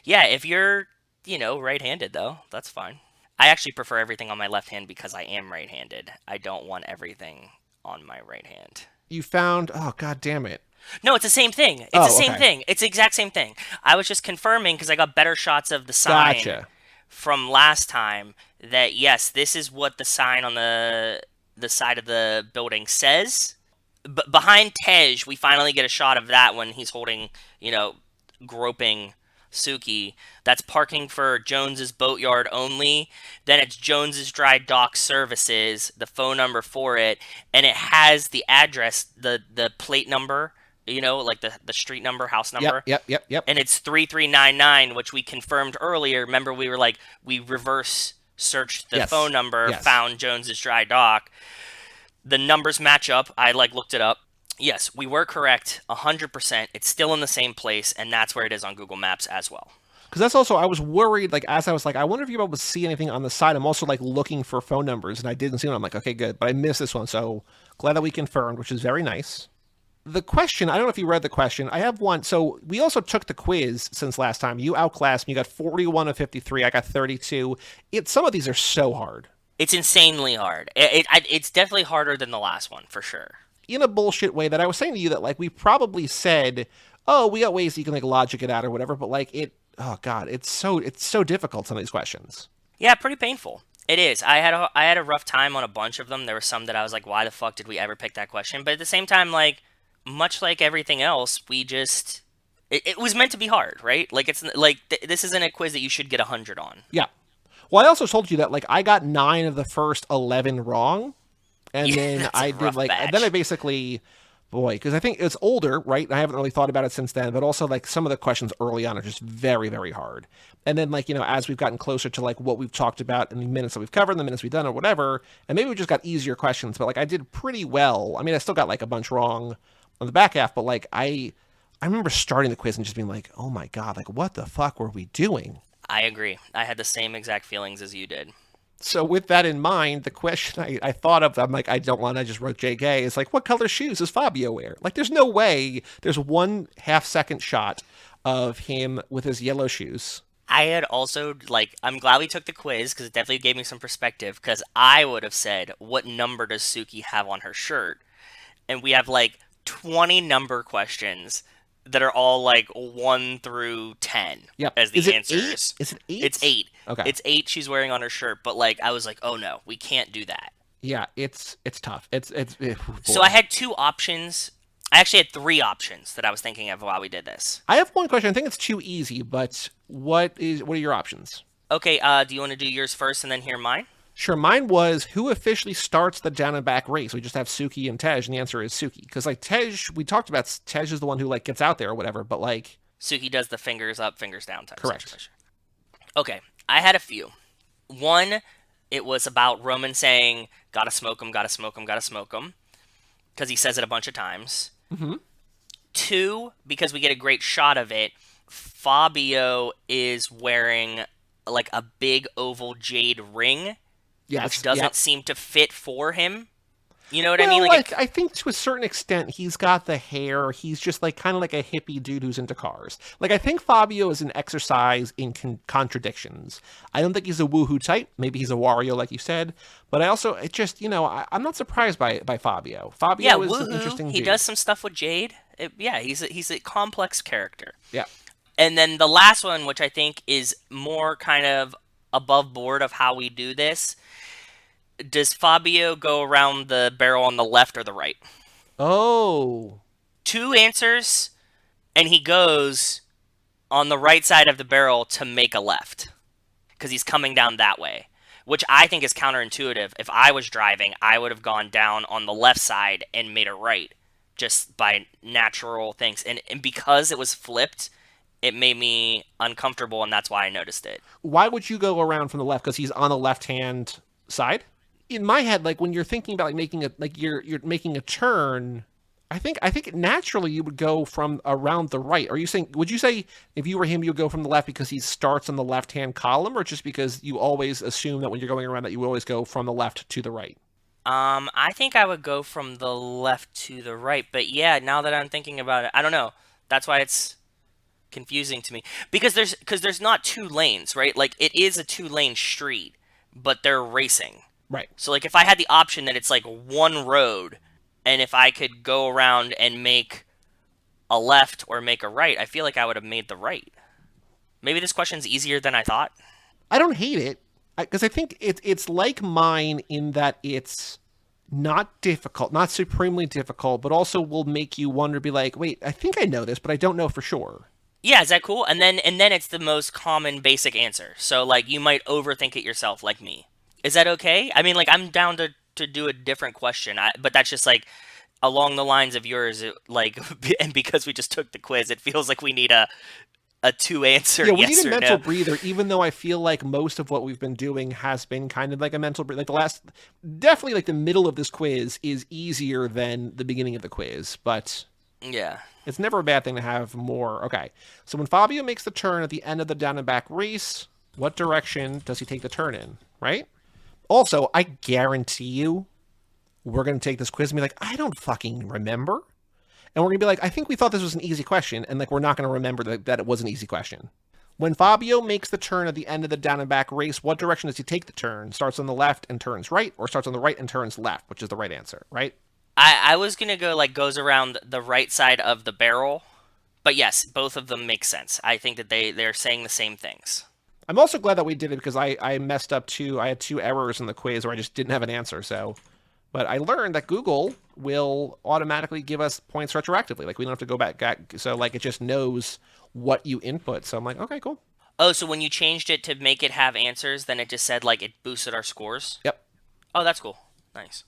Yeah, if you're right-handed though, that's fine. I actually prefer everything on my left hand because I am right-handed. I don't want everything on my right hand. You found... Oh, God damn it. No, it's the same thing. It's the same thing. It's the exact same thing. I was just confirming because I got better shots of the sign from last time that, yes, this is what the sign on the side of the building says. But behind Tej, we finally get a shot of that when he's holding, groping Suki. That's parking for Jones's Boatyard only. Then it's Jones's Dry Dock Services, the phone number for it, and it has the address, the plate number, like the street number, house number. Yep. And it's 3399, which we confirmed earlier. Remember, we were like, we reverse searched the phone number, found Jones's Dry Dock. The numbers match up. I looked it up. Yes, we were correct, 100%. It's still in the same place, and that's where it is on Google Maps as well. Because that's also, I was worried, as I was I wonder if you're able to see anything on the side. I'm also, looking for phone numbers, and I didn't see them. I'm like, okay, good. But I missed this one, so glad that we confirmed, which is very nice. The question, I don't know if you read the question. I have one. So we also took the quiz since last time. You outclassed me. You got 41 of 53. I got 32. Some of these are so hard. It's insanely hard. It's definitely harder than the last one, for sure. In a bullshit way that I was saying to you that we probably said, oh, we got ways you can logic it out or whatever, but oh God, it's so difficult, some of these questions. Yeah, pretty painful. It is. I had a rough time on a bunch of them. There were some that I was like, why the fuck did we ever pick that question? But at the same time, much like everything else, we just it was meant to be hard, right? It's this isn't a quiz that you should get 100 on. Yeah. Well, I also told you that I got 9 of the first 11 wrong. And then I did and then I basically, because I think it's older, right? I haven't really thought about it since then, but also some of the questions early on are just very, very hard. And then as we've gotten closer to what we've talked about in the minutes that we've covered, the minutes we've done or whatever, and maybe we just got easier questions, but I did pretty well. I mean, I still got a bunch wrong on the back half, but I remember starting the quiz and just being like, oh my God, what the fuck were we doing? I agree. I had the same exact feelings as you did. So with that in mind, the question I thought of, I'm I don't want, I just wrote JK, is what color shoes does Fabio wear? There's no way there's 1/2 second shot of him with his yellow shoes. I had also, I'm glad we took the quiz because it definitely gave me some perspective because I would have said, what number does Suki have on her shirt? And we have 20 number questions that are all 1 through 10 as the answers. Is it 8? It's 8. Okay. It's 8 she's wearing on her shirt, but I was like, oh no, we can't do that. Yeah, it's tough. So I had 2 options. I actually had 3 options that I was thinking of while we did this. I have one question. I think it's too easy, but what are your options? Okay, do you want to do yours first and then hear mine? Sure, mine was who officially starts the down and back race? We just have Suki and Tej, and the answer is Suki. Because, like, Tej, we talked about Tej is the one who, like, gets out there or whatever, but, like... Suki does the fingers up, fingers down type Correct. situation. Okay, I had a few. One, it was about Roman saying, gotta smoke him, gotta smoke him, gotta smoke him. Because he says it a bunch of times. Mm-hmm. Two, because we get a great shot of it, Fabio is wearing, like, a big oval jade ring. Yes, which doesn't seem to fit for him. You know what I well, mean? Like I think to a certain extent, he's got the hair. He's just like kind of like a hippie dude who's into cars. Like I think Fabio is an exercise in contradictions. I don't think he's a woohoo type. Maybe he's a Wario, like you said. But I also, it just, I'm not surprised by Fabio. Fabio is an interesting dude. He does some stuff with Jade. He's a complex character. Yeah. And then the last one, which I think is more kind of above board of how we do this. Does Fabio go around the barrel on the left or the right? Oh. Two answers, and he goes on the right side of the barrel to make a left. Because he's coming down that way. Which I think is counterintuitive. If I was driving, I would have gone down on the left side and made a right. Just by natural things. And because it was flipped, it made me uncomfortable, and that's why I noticed it. Why would you go around from the left? Because he's on the left-hand side? In my head, like when you're thinking about like making a you're making a turn, I think naturally you would go from around the right. Are you saying? Would you say if you were him, you would go from the left because he starts on the left-hand column, or just because you always assume that when you're going around that you always go from the left to the right? I think I would go from the left to the right, but yeah, now that I'm thinking about it, I don't know. That's why it's confusing to me because there's not two lanes, right? Like it is a two-lane street, but they're racing. Right. So, like, if I had the option that it's, like, one road, and if I could go around and make a left or make a right, I feel like I would have made the right. Maybe this question's easier than I thought. I don't hate it, because I think it's like mine in that it's not difficult, not supremely difficult, but also will make you wonder, be like, wait, I think I know this, but I don't know for sure. Yeah, is that cool? And then it's the most common basic answer. So, like, you might overthink it yourself, like me. Is that okay? I mean, like, I'm down to do a different question, but that's just, like, along the lines of yours, and because we just took the quiz, it feels like we need a two-answer yeah, we yes need a or mental no. breather, even though I feel like most of what we've been doing has been kind of like a mental breather. Like definitely, like, the middle of this quiz is easier than the beginning of the quiz, but... Yeah. It's never a bad thing to have more. Okay, so when Fabio makes the turn at the end of the down and back race, what direction does he take the turn in, right? Also, I guarantee you, we're going to take this quiz and be like, I don't fucking remember. And we're going to be like, I think we thought this was an easy question. And like, we're not going to remember that it was an easy question. When Fabio makes the turn at the end of the down and back race, what direction does he take the turn? Starts on the left and turns right, or starts on the right and turns left, which is the right answer, right? I was going to go, like, goes around the right side of the barrel. But yes, both of them make sense. I think that they're saying the same things. I'm also glad that we did it because I messed up I had 2 errors in the quiz where I just didn't have an answer. But I learned that Google will automatically give us points retroactively. Like, we don't have to go back. So, like, it just knows what you input. So I'm like, okay, cool. Oh, so when you changed it to make it have answers, then it just said, like, it boosted our scores? Yep. Oh, that's cool. Nice.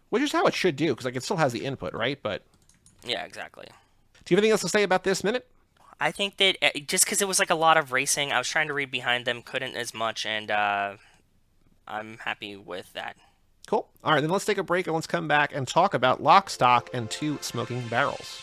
Which is how it should do, because, like, it still has the input, right? But yeah, exactly. Do you have anything else to say about this minute? I think that just because it was like a lot of racing, I was trying to read behind them, couldn't as much, and I'm happy with that. Cool. All right, then let's take a break and let's come back and talk about Lock, Stock, and Two Smoking Barrels.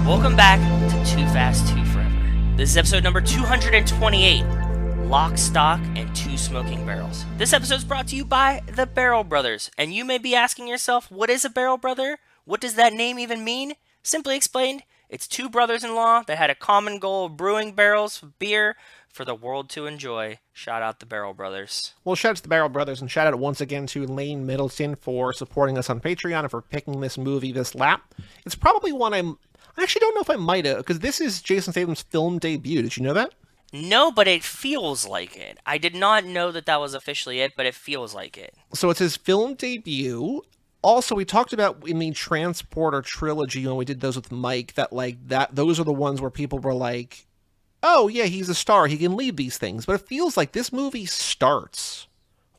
Welcome back to Too Fast, Too Forever. This is episode number 228, Lock, Stock, and Two Smoking Barrels. This episode is brought to you by the Barrel Brothers, and you may be asking yourself, what is a Barrel Brother? What does that name even mean? Simply explained, it's two brothers-in-law that had a common goal of brewing barrels of beer for the world to enjoy. Shout out the Barrel Brothers. Well, shout out to the Barrel Brothers, and shout out once again to Lane Middleton for supporting us on Patreon and for picking this movie this lap. It's probably one I actually don't know if I might have, because this is Jason Statham's film debut. Did you know that? No, but it feels like it. I did not know that was officially it, but it feels like it. So it's his film debut. Also, we talked about in the Transporter trilogy when we did those with Mike that those are the ones where people were like, oh, yeah, he's a star. He can lead these things. But it feels like this movie starts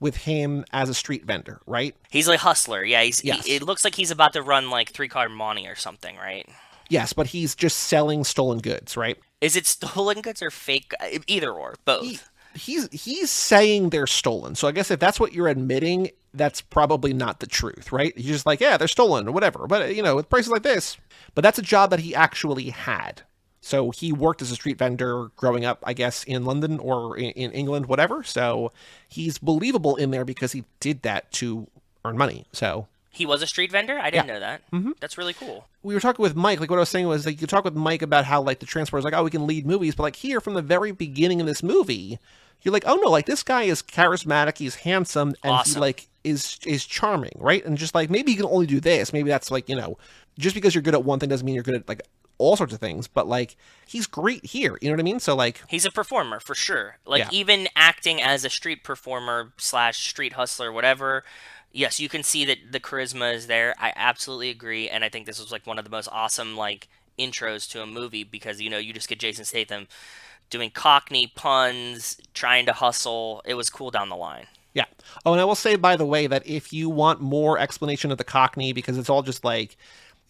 with him as a street vendor, right? He's a hustler. Yeah, Yes. it looks like he's about to run like 3-card money or something, right? Yes, but he's just selling stolen goods, right? Is it stolen goods or fake? Either or, both. He's saying they're stolen. So I guess if that's what you're admitting, that's probably not the truth, right? He's just like, yeah, they're stolen or whatever. But, with prices like this. But that's a job that he actually had. So he worked as a street vendor growing up, I guess, in London or in England, whatever. So he's believable in there because he did that to earn money. So He was a street vendor? I didn't know that. Mm-hmm. That's really cool. We were talking with Mike, like what I was saying was like you talk with Mike about how like the Transporter's like, oh, we can lead movies, but like here from the very beginning of this movie, you're like, oh no, like this guy is charismatic, he's handsome, and Awesome. he like is charming, right? And just like maybe you can only do this, maybe that's like, just because you're good at one thing doesn't mean you're good at like all sorts of things, but like he's great here, you know what I mean? So like He's a performer for sure. Like Yeah. even acting as a street performer / street hustler, whatever. Yes, you can see that the charisma is there. I absolutely agree, and I think this was like one of the most awesome like intros to a movie because you just get Jason Statham doing Cockney puns, trying to hustle. It was cool down the line. Yeah. Oh, and I will say, by the way, that if you want more explanation of the Cockney, because it's all just like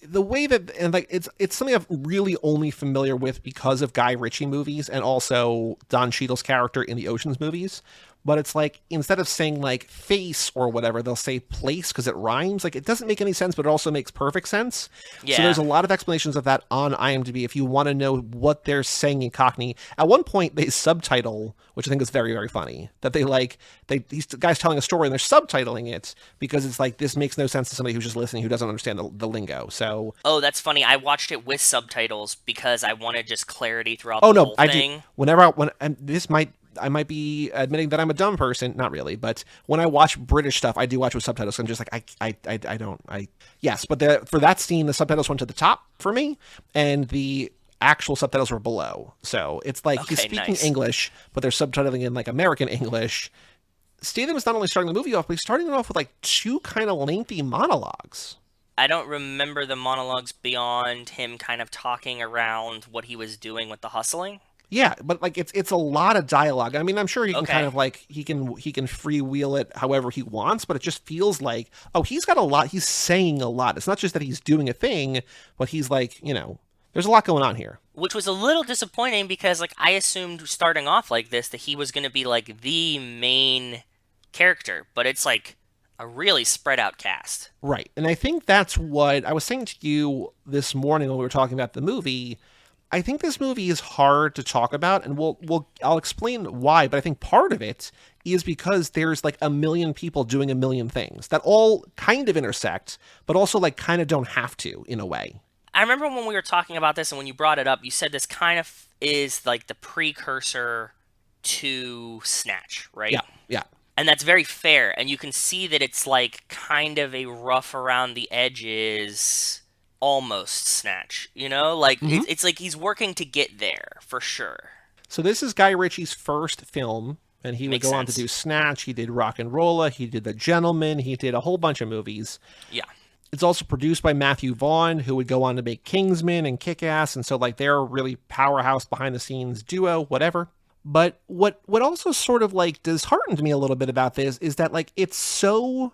the way that, and like it's something I'm really only familiar with because of Guy Ritchie movies and also Don Cheadle's character in the Ocean's movies. But it's like instead of saying like face or whatever, they'll say place because it rhymes. Like it doesn't make any sense, but it also makes perfect sense. Yeah. So there's a lot of explanations of that on IMDb if you want to know what they're saying in Cockney. At one point, they subtitle, which I think is very, very funny, that these guys telling a story and they're subtitling it because it's like this makes no sense to somebody who's just listening who doesn't understand the lingo. So Oh, that's funny. I watched it with subtitles because I wanted just clarity throughout oh the no, whole I thing. do. I might be admitting that I'm a dumb person, not really, but when I watch British stuff, I do watch with subtitles. I'm just like, yes, but for that scene, the subtitles went to the top for me, and the actual subtitles were below. So it's like he's Okay, speaking nice. English, but they're subtitling in like American English. Statham is not only starting the movie off, but he's starting it off with like two kind of lengthy monologues. I don't remember the monologues beyond him kind of talking around what he was doing with the hustling. Yeah, but like it's a lot of dialogue. I mean, I'm sure he can Okay. kind of like he can freewheel it however he wants, but it just feels like he's got a lot. He's saying a lot. It's not just that he's doing a thing, but he's like there's a lot going on here. Which was a little disappointing because like I assumed starting off like this that he was going to be like the main character, but it's like a really spread out cast. Right, and I think that's what I was saying to you this morning when we were talking about the movie. I think this movie is hard to talk about, and I'll explain why, but I think part of it is because there's like a million people doing a million things that all kind of intersect, but also like kind of don't have to in a way. I remember when we were talking about this and when you brought it up, you said this kind of is like the precursor to Snatch, right? Yeah. And that's very fair, and you can see that it's like kind of a rough around the edges almost Snatch, like it's like he's working to get there for sure. So this is Guy Ritchie's first film, and he would Makes go on to sense. do Snatch. He did Rock and Rolla. He did The Gentleman. He did a whole bunch of movies. Yeah. It's also produced by Matthew Vaughn, who would go on to make Kingsman and Kick-Ass, and so like they're a really powerhouse behind the scenes duo, whatever. But what also sort of like disheartened me a little bit about this is that like it's so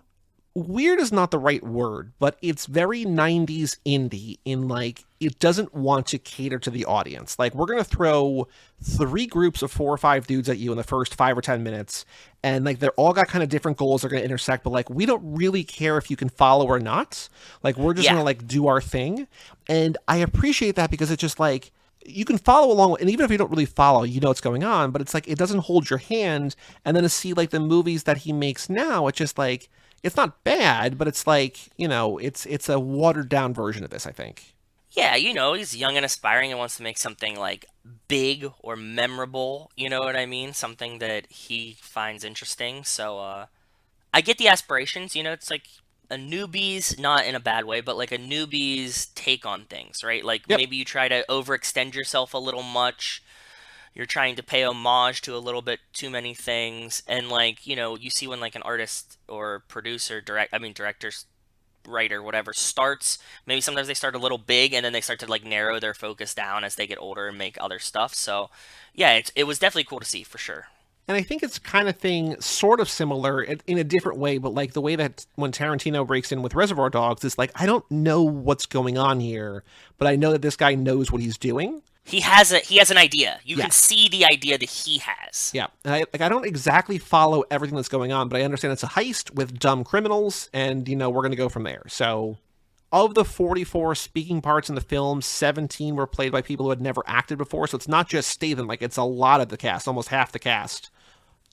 weird is not the right word, but it's very 90s indie in like it doesn't want to cater to the audience. Like we're going to throw 3 groups of 4 or 5 dudes at you in the first 5 or 10 minutes. And like they're all got kind of different goals they're going to intersect, but like we don't really care if you can follow or not. Like we're just Yeah. going to like do our thing. And I appreciate that because it's just like you can follow along, and even if you don't really follow, you know what's going on, but it's like it doesn't hold your hand. And then to see like the movies that he makes now, it's just like it's not bad, but it's like, it's a watered down version of this, I think. Yeah, he's young and aspiring and wants to make something like big or memorable, you know what I mean? Something that he finds interesting. So I get the aspirations, it's like a newbie's, not in a bad way, but like a newbie's take on things, right? Like Yep. maybe you try to overextend yourself a little much. You're trying to pay homage to a little bit too many things, and like you see when like an artist or producer, director, writer, whatever, starts, maybe sometimes they start a little big and then they start to like narrow their focus down as they get older and make other stuff. So yeah, it was definitely cool to see for sure. And I think it's kind of thing sort of similar in a different way, but like the way that when Tarantino breaks in with Reservoir Dogs, it's like, I don't know what's going on here, but I know that this guy knows what he's doing. He has an idea. You Yeah. can see the idea that he has. Yeah, and I don't exactly follow everything that's going on, but I understand it's a heist with dumb criminals, and we're going to go from there. So, of the 44 speaking parts in the film, 17 were played by people who had never acted before. So it's not just Statham; like it's a lot of the cast, almost half the cast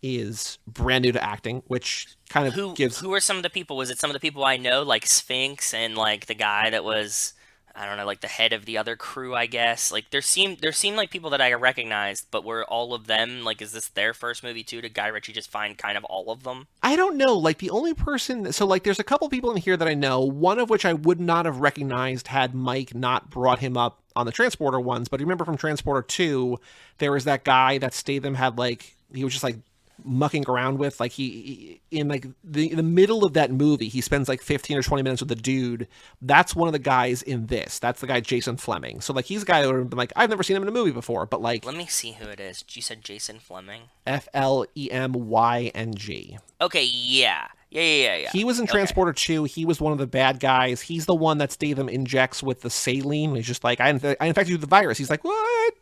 is brand new to acting, which kind of gives. Who are some of the people? Was it some of the people I know, like Sphinx and like the guy that was, I don't know, like the head of the other crew, I guess? Like there seemed like people that I recognized, but were all of them, like, is this their first movie too? Did Guy Ritchie just find kind of all of them? I don't know. Like the only person, so like there's a couple people in here that I know, one of which I would not have recognized had Mike not brought him up on the Transporter ones. But remember from Transporter 2, there was that guy that Statham had, like, he was just like mucking around with, like he in like the middle of that movie, he spends like 15 or 20 minutes with the dude. That's one of the guys in this. That's the guy Jason Fleming. So like he's a guy that would have been like, I've never seen him in a movie before, but like, let me see who it is. You said Jason Fleming? Flemyng. Okay, yeah. He was in Transporter 2. He was one of the bad guys. He's the one that Statham injects with the saline. He's just like, I infected you with the virus. He's like, what?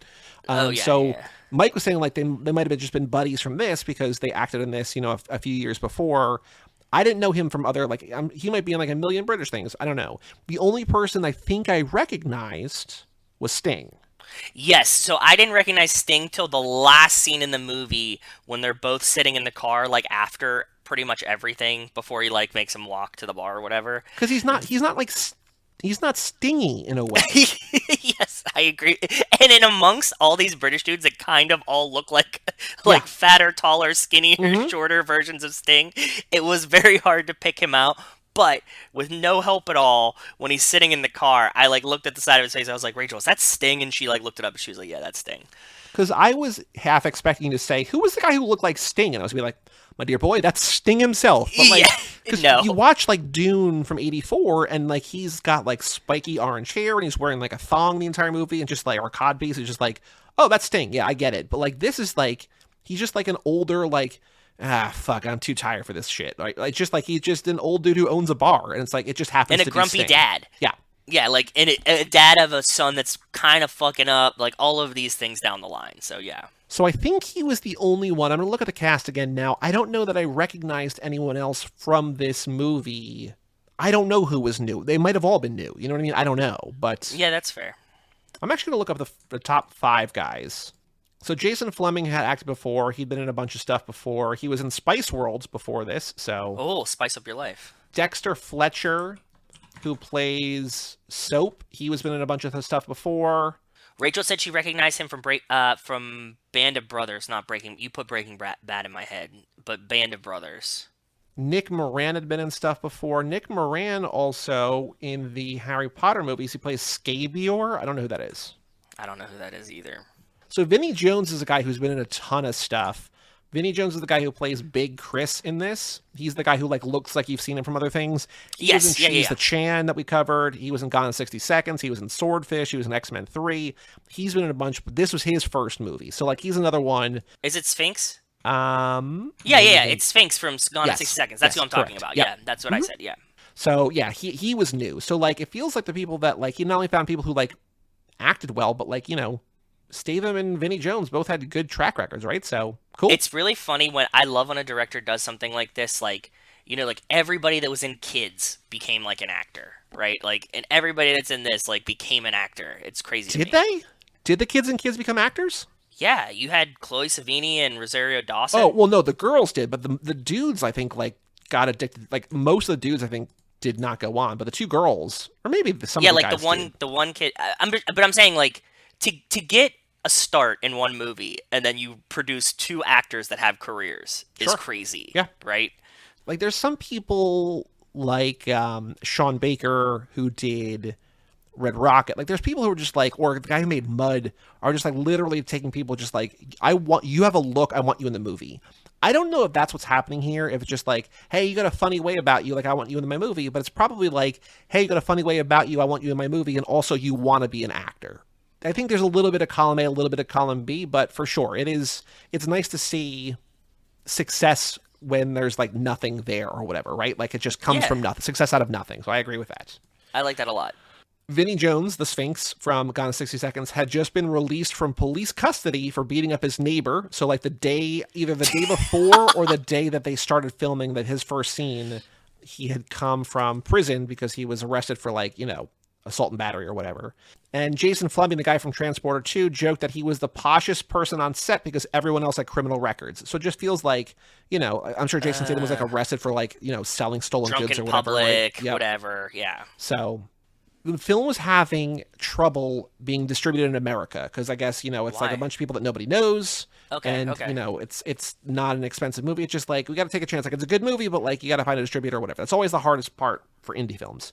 Mike was saying like they might have just been buddies from this because they acted in this, a few years before. I didn't know him from other, like, he might be in like a million British things. I don't know. The only person I think I recognized was Sting. Yes, so I didn't recognize Sting till the last scene in the movie when they're both sitting in the car, like after pretty much everything, before he like makes him walk to the bar or whatever. Because he's not stingy in a way. Yes, I agree. And in amongst all these British dudes that kind of all look like fatter, taller, skinnier, shorter versions of Sting, it was very hard to pick him out. But with no help at all, when he's sitting in the car, I like looked at the side of his face. I was like, Rachel, is that Sting? And she like looked it up and she was like, yeah, that's Sting. Because I was half expecting to say, who was the guy who looked like Sting? And I was going to be like, my dear boy, that's Sting himself. But like, no. You watch like Dune from '84, and like he's got like spiky orange hair, and he's wearing like a thong the entire movie, and just like, or codpiece is just like, oh, that's Sting. Yeah, I get it. But like this is like, he's just like an older, like, fuck, I'm too tired for this shit. Like just like he's just an old dude who owns a bar, and it's like it just happens. And to a grumpy be Sting. dad. Yeah. Yeah, like and a dad of a son that's kind of fucking up, like all of these things down the line. So yeah. So I think he was the only one. I'm going to look at the cast again now. I don't know that I recognized anyone else from this movie. I don't know who was new. They might have all been new. You know what I mean? I don't know. But yeah, that's fair. I'm actually going to look up the top 5 guys. So Jason Fleming had acted before. He'd been in a bunch of stuff before. He was in Spice Worlds before this. So Spice Up Your Life. Dexter Fletcher, who plays Soap. He was been in a bunch of stuff before. Rachel said she recognized him from Band of Brothers, not Breaking. You put Breaking Bad in my head, but Band of Brothers. Nick Moran had been in stuff before. Nick Moran also in the Harry Potter movies. He plays Scabior. I don't know who that is. I don't know who that is either. So Vinnie Jones is a guy who's been in a ton of stuff. Vinnie Jones is the guy who plays Big Chris in this. He's the guy who like looks like you've seen him from other things. He was in She's the Chan that we covered. He was in Gone in 60 Seconds. He was in Swordfish. He was in X-Men 3. He's been in a bunch, but this was his first movie. So like he's another one. Is it Sphinx? Yeah. It's Sphinx from Gone in 60 Seconds. That's what I'm talking about. Yep. Yeah, that's what I said. Yeah. So yeah, he was new. So like it feels like the people that like he not only found people who like acted well, but like Statham and Vinnie Jones both had good track records, right? So cool. It's really funny I love when a director does something like this, like like everybody that was in Kids became like an actor, right? Like, and everybody that's in this like became an actor. It's crazy. Did they? Did the kids in Kids become actors? Yeah, you had Chloe Sevigny and Rosario Dawson. Oh well, no, the girls did, but the dudes I think like got addicted. Like most of the dudes I think did not go on, but the 2 girls, or maybe some. Yeah, of the like guys the one kid. But I'm saying like to get a start in one movie and then you produce two actors that have careers is crazy. Yeah. Right? Like, there's some people like Sean Baker who did Red Rocket. Like, there's people who are just like, or the guy who made Mud are just like literally taking people just like, you have a look, I want you in the movie. I don't know if that's what's happening here, if it's just like, hey, you got a funny way about you, like I want you in my movie, but it's probably like, hey, you got a funny way about you, I want you in my movie, and also you want to be an actor. I think there's a little bit of column A, a little bit of column B, but for sure, it's nice to see success when there's like nothing there or whatever, right? Like it just comes from nothing, success out of nothing. So I agree with that. I like that a lot. Vinnie Jones, the Sphinx from Gone in 60 Seconds, had just been released from police custody for beating up his neighbor. So like either the day before or the day that they started filming that his first scene, he had come from prison because he was arrested for like, assault and battery or whatever. And Jason Fleming, the guy from Transporter 2, joked that he was the poshest person on set because everyone else had criminal records. So it just feels like, I'm sure Jason Statham was like arrested for like, selling stolen Drunk goods or in whatever. public, Right? Yep. whatever. Yeah. So the film was having trouble being distributed in America because I guess, it's like a bunch of people that nobody knows. Okay. And, it's not an expensive movie. It's just like, we got to take a chance. Like, it's a good movie, but like, you got to find a distributor or whatever. That's always the hardest part for indie films.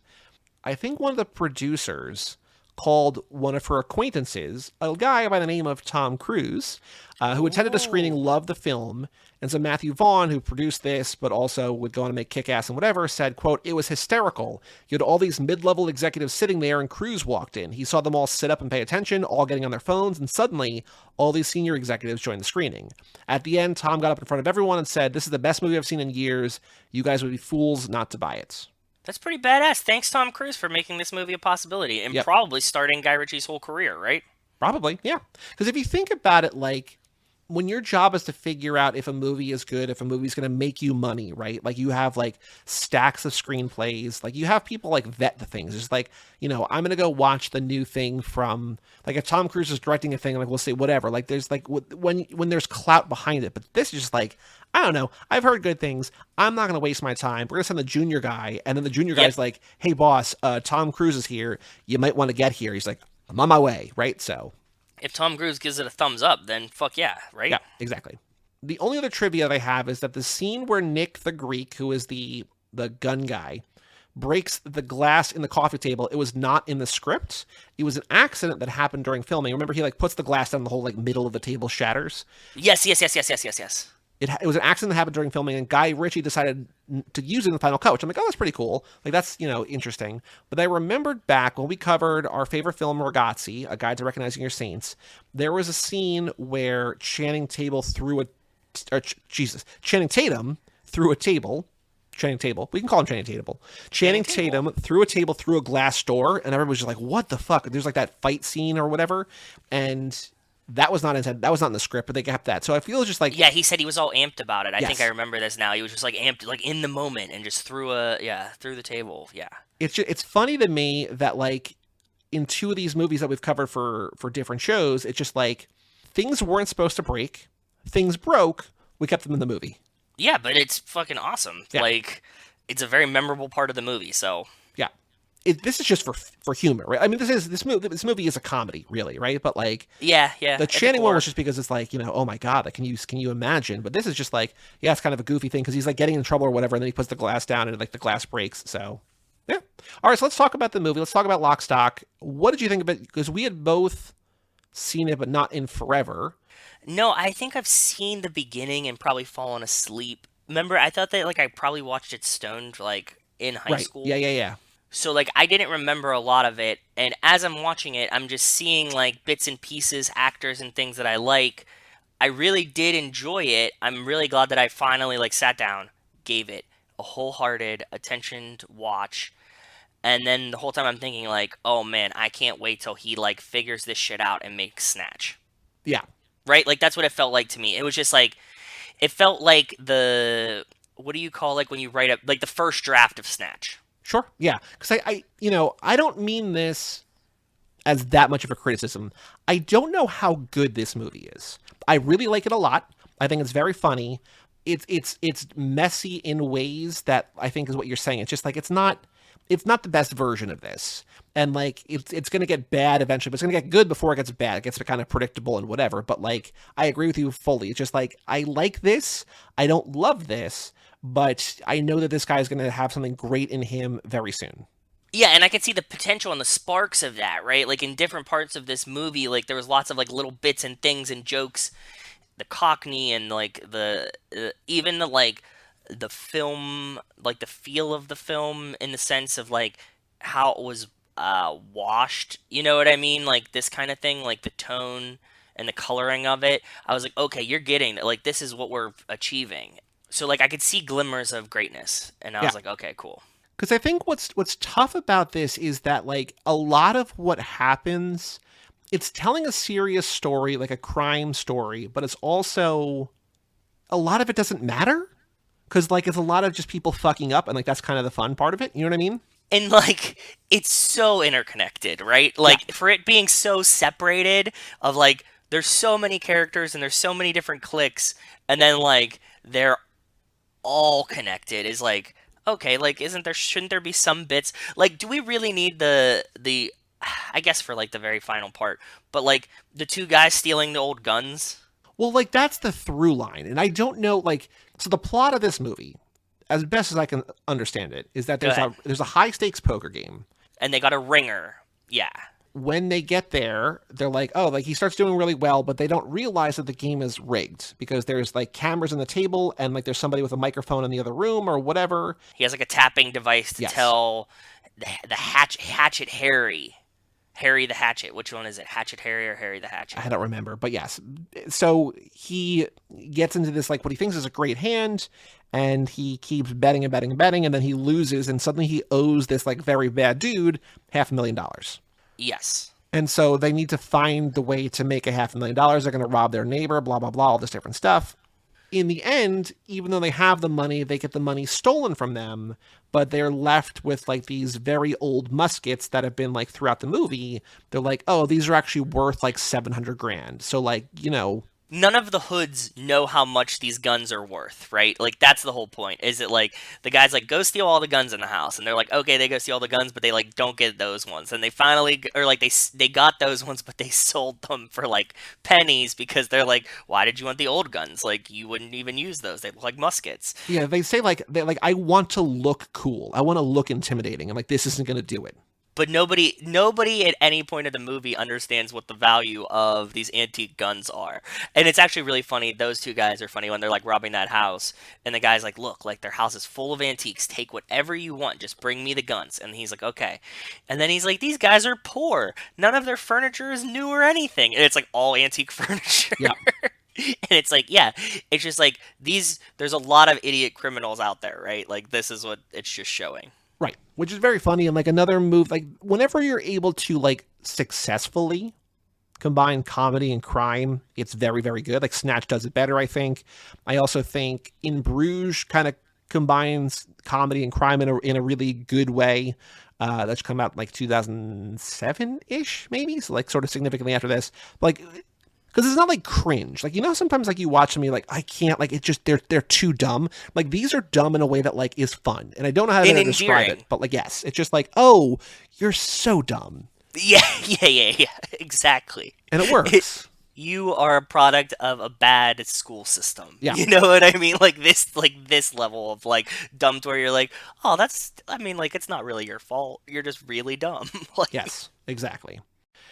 I think one of the producers called one of her acquaintances, a guy by the name of Tom Cruise, who attended a screening, loved the film. And so Matthew Vaughn, who produced this, but also would go on to make Kick-Ass and whatever, said, quote, "It was hysterical. You had all these mid-level executives sitting there and Cruise walked in. He saw them all sit up and pay attention, all getting on their phones, and suddenly all these senior executives joined the screening. At the end, Tom got up in front of everyone and said, 'This is the best movie I've seen in years. You guys would be fools not to buy it.'" That's pretty badass. Thanks, Tom Cruise, for making this movie a possibility and probably starting Guy Ritchie's whole career, right? Probably, yeah. Because if you think about it, like, when your job is to figure out if a movie is good, if a movie's going to make you money, right? Like, you have, like, stacks of screenplays. Like, you have people, like, vet the things. It's like, I'm going to go watch the new thing from, like, if Tom Cruise is directing a thing, like, we'll say whatever. Like, there's, like, when there's clout behind it. But this is just, like, I don't know. I've heard good things. I'm not going to waste my time. We're going to send the junior guy. And then the junior guy's like, "Hey, boss, Tom Cruise is here. You might want to get here." He's like, "I'm on my way," right? So if Tom Cruise gives it a thumbs up, then fuck yeah, right? Yeah, exactly. The only other trivia I have is that the scene where Nick the Greek, who is the gun guy, breaks the glass in the coffee table, it was not in the script. It was an accident that happened during filming. Remember, he like puts the glass down, the whole like middle of the table shatters. Yes. It was an accident that happened during filming, and Guy Ritchie decided to use it in the final cut, which I'm like, oh, that's pretty cool. Like, that's, interesting. But I remembered back when we covered our favorite film, Ragazzi, A Guide to Recognizing Your Saints, there was a scene where Channing Tatum threw a table. Channing Tatum. We can call him Channing Tatum. Channing Tatum threw a table through a glass door, and everybody was just like, what the fuck? There's like that fight scene or whatever, and that was not intended. That was not in the script, but they kept that. So I feel just like... Yeah, he said he was all amped about it. I think I remember this now. He was just like amped, like in the moment, and just threw the table. Yeah. It's funny to me that like in two of these movies that we've covered for different shows, it's just like things weren't supposed to break. Things broke. We kept them in the movie. Yeah, but it's fucking awesome. Yeah. Like, it's a very memorable part of the movie, so... Yeah. This is just for humor, right? I mean, this movie is a comedy, really, right? But like, yeah. The Channing one was just because it's like, oh my god, like, can you imagine? But this is just like, yeah, it's kind of a goofy thing because he's like getting in trouble or whatever, and then he puts the glass down and like the glass breaks. So, yeah. All right, so let's talk about the movie. Let's talk about Lock, Stock. What did you think of it? Because we had both seen it, but not in forever. No, I think I've seen the beginning and probably fallen asleep. Remember, I thought that like I probably watched it stoned like in high school. Yeah. So, like, I didn't remember a lot of it, and as I'm watching it, I'm just seeing, like, bits and pieces, actors and things that I like. I really did enjoy it. I'm really glad that I finally, like, sat down, gave it a wholehearted, attentioned watch, and then the whole time I'm thinking, like, oh, man, I can't wait till he, like, figures this shit out and makes Snatch. Yeah. Right? Like, that's what it felt like to me. It was just, like, it felt like what do you call, like, when you write up, like, the first draft of Snatch. Sure. Yeah. Because I don't mean this as that much of a criticism. I don't know how good this movie is. I really like it a lot. I think it's very funny. It's messy in ways that I think is what you're saying. It's just like, it's not it's not the best version of this. And like it's going to get bad eventually, but it's going to get good before it gets bad. It gets kind of predictable and whatever. But like I agree with you fully. It's just like I like this. I don't love this, but I know that this guy is going to have something great in him very soon. Yeah, and I can see the potential and the sparks of that, right? Like in different parts of this movie, like there was lots of like little bits and things and jokes, the Cockney and like the even the like the film, like the feel of the film in the sense of like how it was washed. You know what I mean? Like this kind of thing, like the tone and the coloring of it. I was like, okay, you're getting it. Like this is what we're achieving. So like I could see glimmers of greatness, and I Yeah. was like, okay, cool. Because I think what's tough about this is that like a lot of what happens, it's telling a serious story, like a crime story, but it's also a lot of it doesn't matter because like it's a lot of just people fucking up, and like that's kind of the fun part of it. You know what I mean? And like it's so interconnected, right? Like for it being so separated of like there's so many characters and there's so many different cliques, and then like they're all connected is like okay, like shouldn't there be some bits like do we really need the I guess for like the very final part, but like the two guys stealing the old guns? Well, like that's the through line, and I don't know like so the plot of this movie, as best as I can understand it, is that Go ahead. there's a high stakes poker game. And they got a ringer. Yeah. When they get there, they're like, oh, like he starts doing really well, but they don't realize that the game is rigged because there's like cameras on the table and like there's somebody with a microphone in the other room or whatever. He has like a tapping device to Yes. tell the Hatchet Harry the Hatchet. Which one is it? Hatchet Harry or Harry the Hatchet? I don't remember, but yes. So he gets into this like what he thinks is a great hand, and he keeps betting and betting and betting, and then he loses, and suddenly he owes this like very bad dude $500,000. Yes. And so they need to find the way to make $500,000. They're going to rob their neighbor, blah, blah, blah, all this different stuff. In the end, even though they have the money, they get the money stolen from them, but they're left with like these very old muskets that have been like throughout the movie. They're like, oh, these are actually worth like 700 grand. So like, you know, None of the hoods know how much these guns are worth, right? Like that's the whole point. Is it like the guy's like go steal all the guns in the house, and they're like okay, they go steal all the guns, but they like don't get those ones, and they finally or like they got those ones, but they sold them for like pennies because they're like, why did you want the old guns? Like you wouldn't even use those. They look like muskets. yeah, they say like, I want to look cool. I want to look intimidating. I'm like, this isn't going to do it. But nobody at any point of the movie understands what the value of these antique guns are. And it's actually really funny. Those two guys are funny when they're like robbing that house. And the guy's like, look, like their house is full of antiques. Take whatever you want. Just bring me the guns. And he's like, okay. And then he's like, these guys are poor. None of their furniture is new or anything. And it's like all antique furniture. Yeah. And it's like, yeah, it's just like there's a lot of idiot criminals out there, right? Like this is what it's just showing. Right. Which is very funny. And like another move, like whenever you're able to like successfully combine comedy and crime, it's very, very good. Like Snatch does it better, I think. I also think In Bruges kind of combines comedy and crime in a really good way. That's come out like 2007-ish, maybe. So like sort of significantly after this. Like, because it's not like cringe. Like, you know, sometimes like you watch me like, I can't, like, it's just, they're too dumb. Like, these are dumb in a way that like is fun. And I don't know how to And describe endearing. it. But like, yes, it's just like, oh, you're so dumb. Yeah, exactly. And it works. You are a product of a bad school system. Yeah. You know what I mean? Like this level of like dumb to where you're like, oh, I mean, like it's not really your fault. You're just really dumb. Like, Yes, exactly.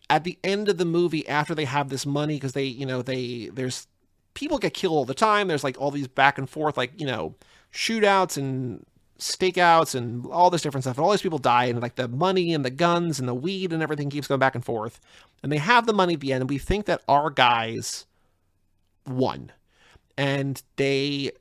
At the end of the movie, after they have this money, because there's people get killed all the time. There's like all these back and forth, like, you know, shootouts and stakeouts and all this different stuff. And all these people die, and like the money and the guns and the weed and everything keeps going back and forth. And they have the money at the end, and we think that our guys won. And they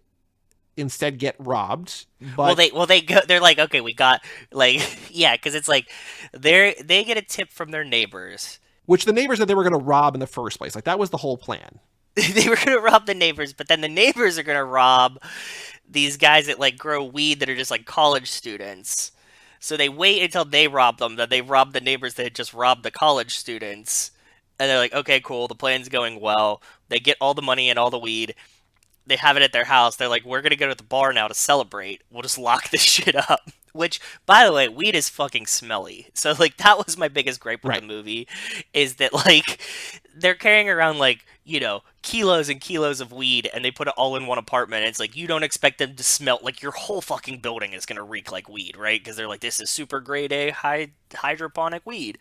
instead get robbed. But they're like, okay, we got like yeah, because it's like they get a tip from their neighbors. which the neighbors that they were going to rob in the first place. Like that was the whole plan. They were gonna rob the neighbors, but then the neighbors are gonna rob these guys that like grow weed that are just like college students. So they wait until they rob them, then they rob the neighbors that had just robbed the college students. And they're like, okay, cool, the plan's going well. They get all the money and all the weed. They have it at their house. They're like, we're gonna go to the bar now to celebrate. We'll just lock this shit up. Which, by the way, weed is fucking smelly. So, like, that was my biggest gripe with Right. the movie, is that, like, they're carrying around, like, you know, kilos and kilos of weed, and they put it all in one apartment, and it's like, you don't expect them to smell, like, your whole fucking building is gonna reek like weed, right? Because they're like, this is super grade A hydroponic weed.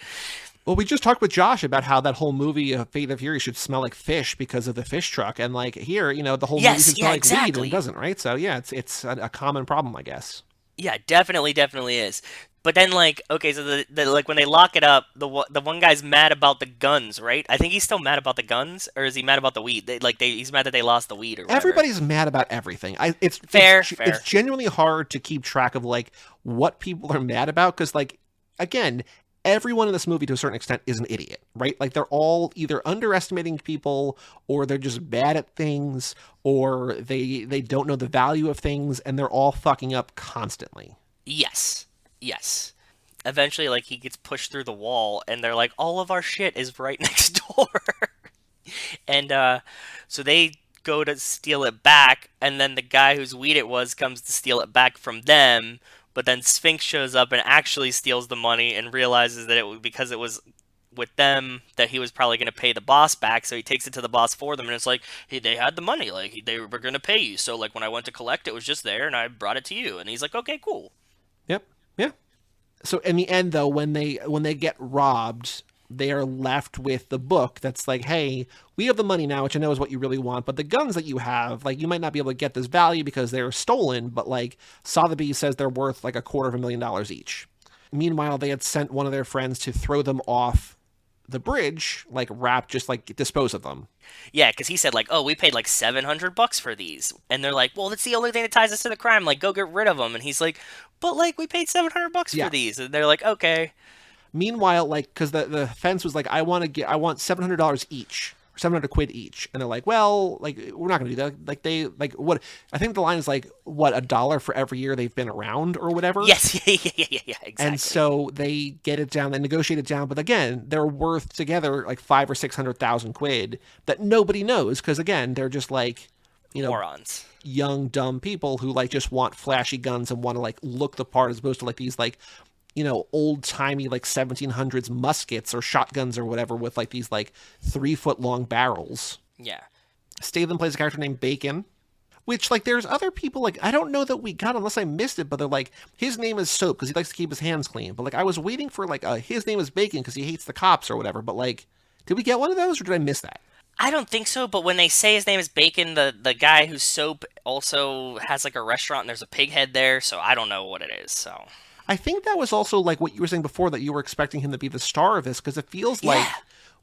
Well, we just talked with Josh about how that whole movie, Fate of Fury, should smell like fish because of the fish truck, and like here, you know, the whole movie Yes, should yeah, smell like weed, exactly. and it doesn't, right? So yeah, it's a common problem, I guess. Yeah, definitely is. But then, like, okay, so like when they lock it up, the one guy's mad about the guns, right? I think he's still mad about the guns, or is he mad about the weed? He's mad that they lost the weed or whatever. Everybody's mad about everything. Fair. It's genuinely hard to keep track of like what people are mad about because, like, again, everyone in this movie to a certain extent is an idiot, right? Like they're all either underestimating people, or they're just bad at things, or they don't know the value of things, and they're all fucking up constantly. Yes. Eventually, like, he gets pushed through the wall, and they're like, all of our shit is right next door. And so they go to steal it back, and then the guy whose weed it was comes to steal it back from them, but then Sphinx shows up and actually steals the money and realizes that it was because it was with them that he was probably going to pay the boss back, so he takes it to the boss for them, and it's like, hey, they had the money, like, they were going to pay you, so, like, when I went to collect, it was just there, and I brought it to you, and he's like, okay, cool. Yep. Yeah. So in the end, though, when they get robbed, they are left with the book that's like, hey, we have the money now, which I know is what you really want, but the guns that you have, like, you might not be able to get this value because they're stolen, but, like, Sotheby says they're worth, like, $250,000 each. Meanwhile, they had sent one of their friends to throw them off the bridge, like, just, like, dispose of them. Yeah, because he said, like, oh, we paid, like, $700 for these. And they're like, well, that's the only thing that ties us to the crime. Like, go get rid of them. And he's like, but, like, we paid $700 Yeah. for these. And they're like, okay. Meanwhile, like, because the fence was like, I want $700 each, or 700 quid each, and they're like, well, like, we're not gonna do that. Like, they, like, what? I think the line is like, what, $1 for every year they've been around or whatever. Yes, yeah, exactly. And so they get it down, they negotiate it down, but again, they're worth together like 500,000 or 600,000 quid that nobody knows because again, they're just like, you know, morons, young dumb people who like just want flashy guns and want to like look the part as opposed to like these like, you know, old-timey, like, 1700s muskets or shotguns or whatever with, like, these, like, 3-foot-long barrels. Yeah. Statham plays a character named Bacon, which, like, there's other people, like, I don't know that we got, unless I missed it, but they're like, his name is Soap because he likes to keep his hands clean. But, like, I was waiting for, like, his name is Bacon because he hates the cops or whatever. But, like, did we get one of those or did I miss that? I don't think so, but when they say his name is Bacon, the guy who's Soap also has, like, a restaurant and there's a pig head there, so I don't know what it is, so... I think that was also like what you were saying before, that you were expecting him to be the star of this, because it feels like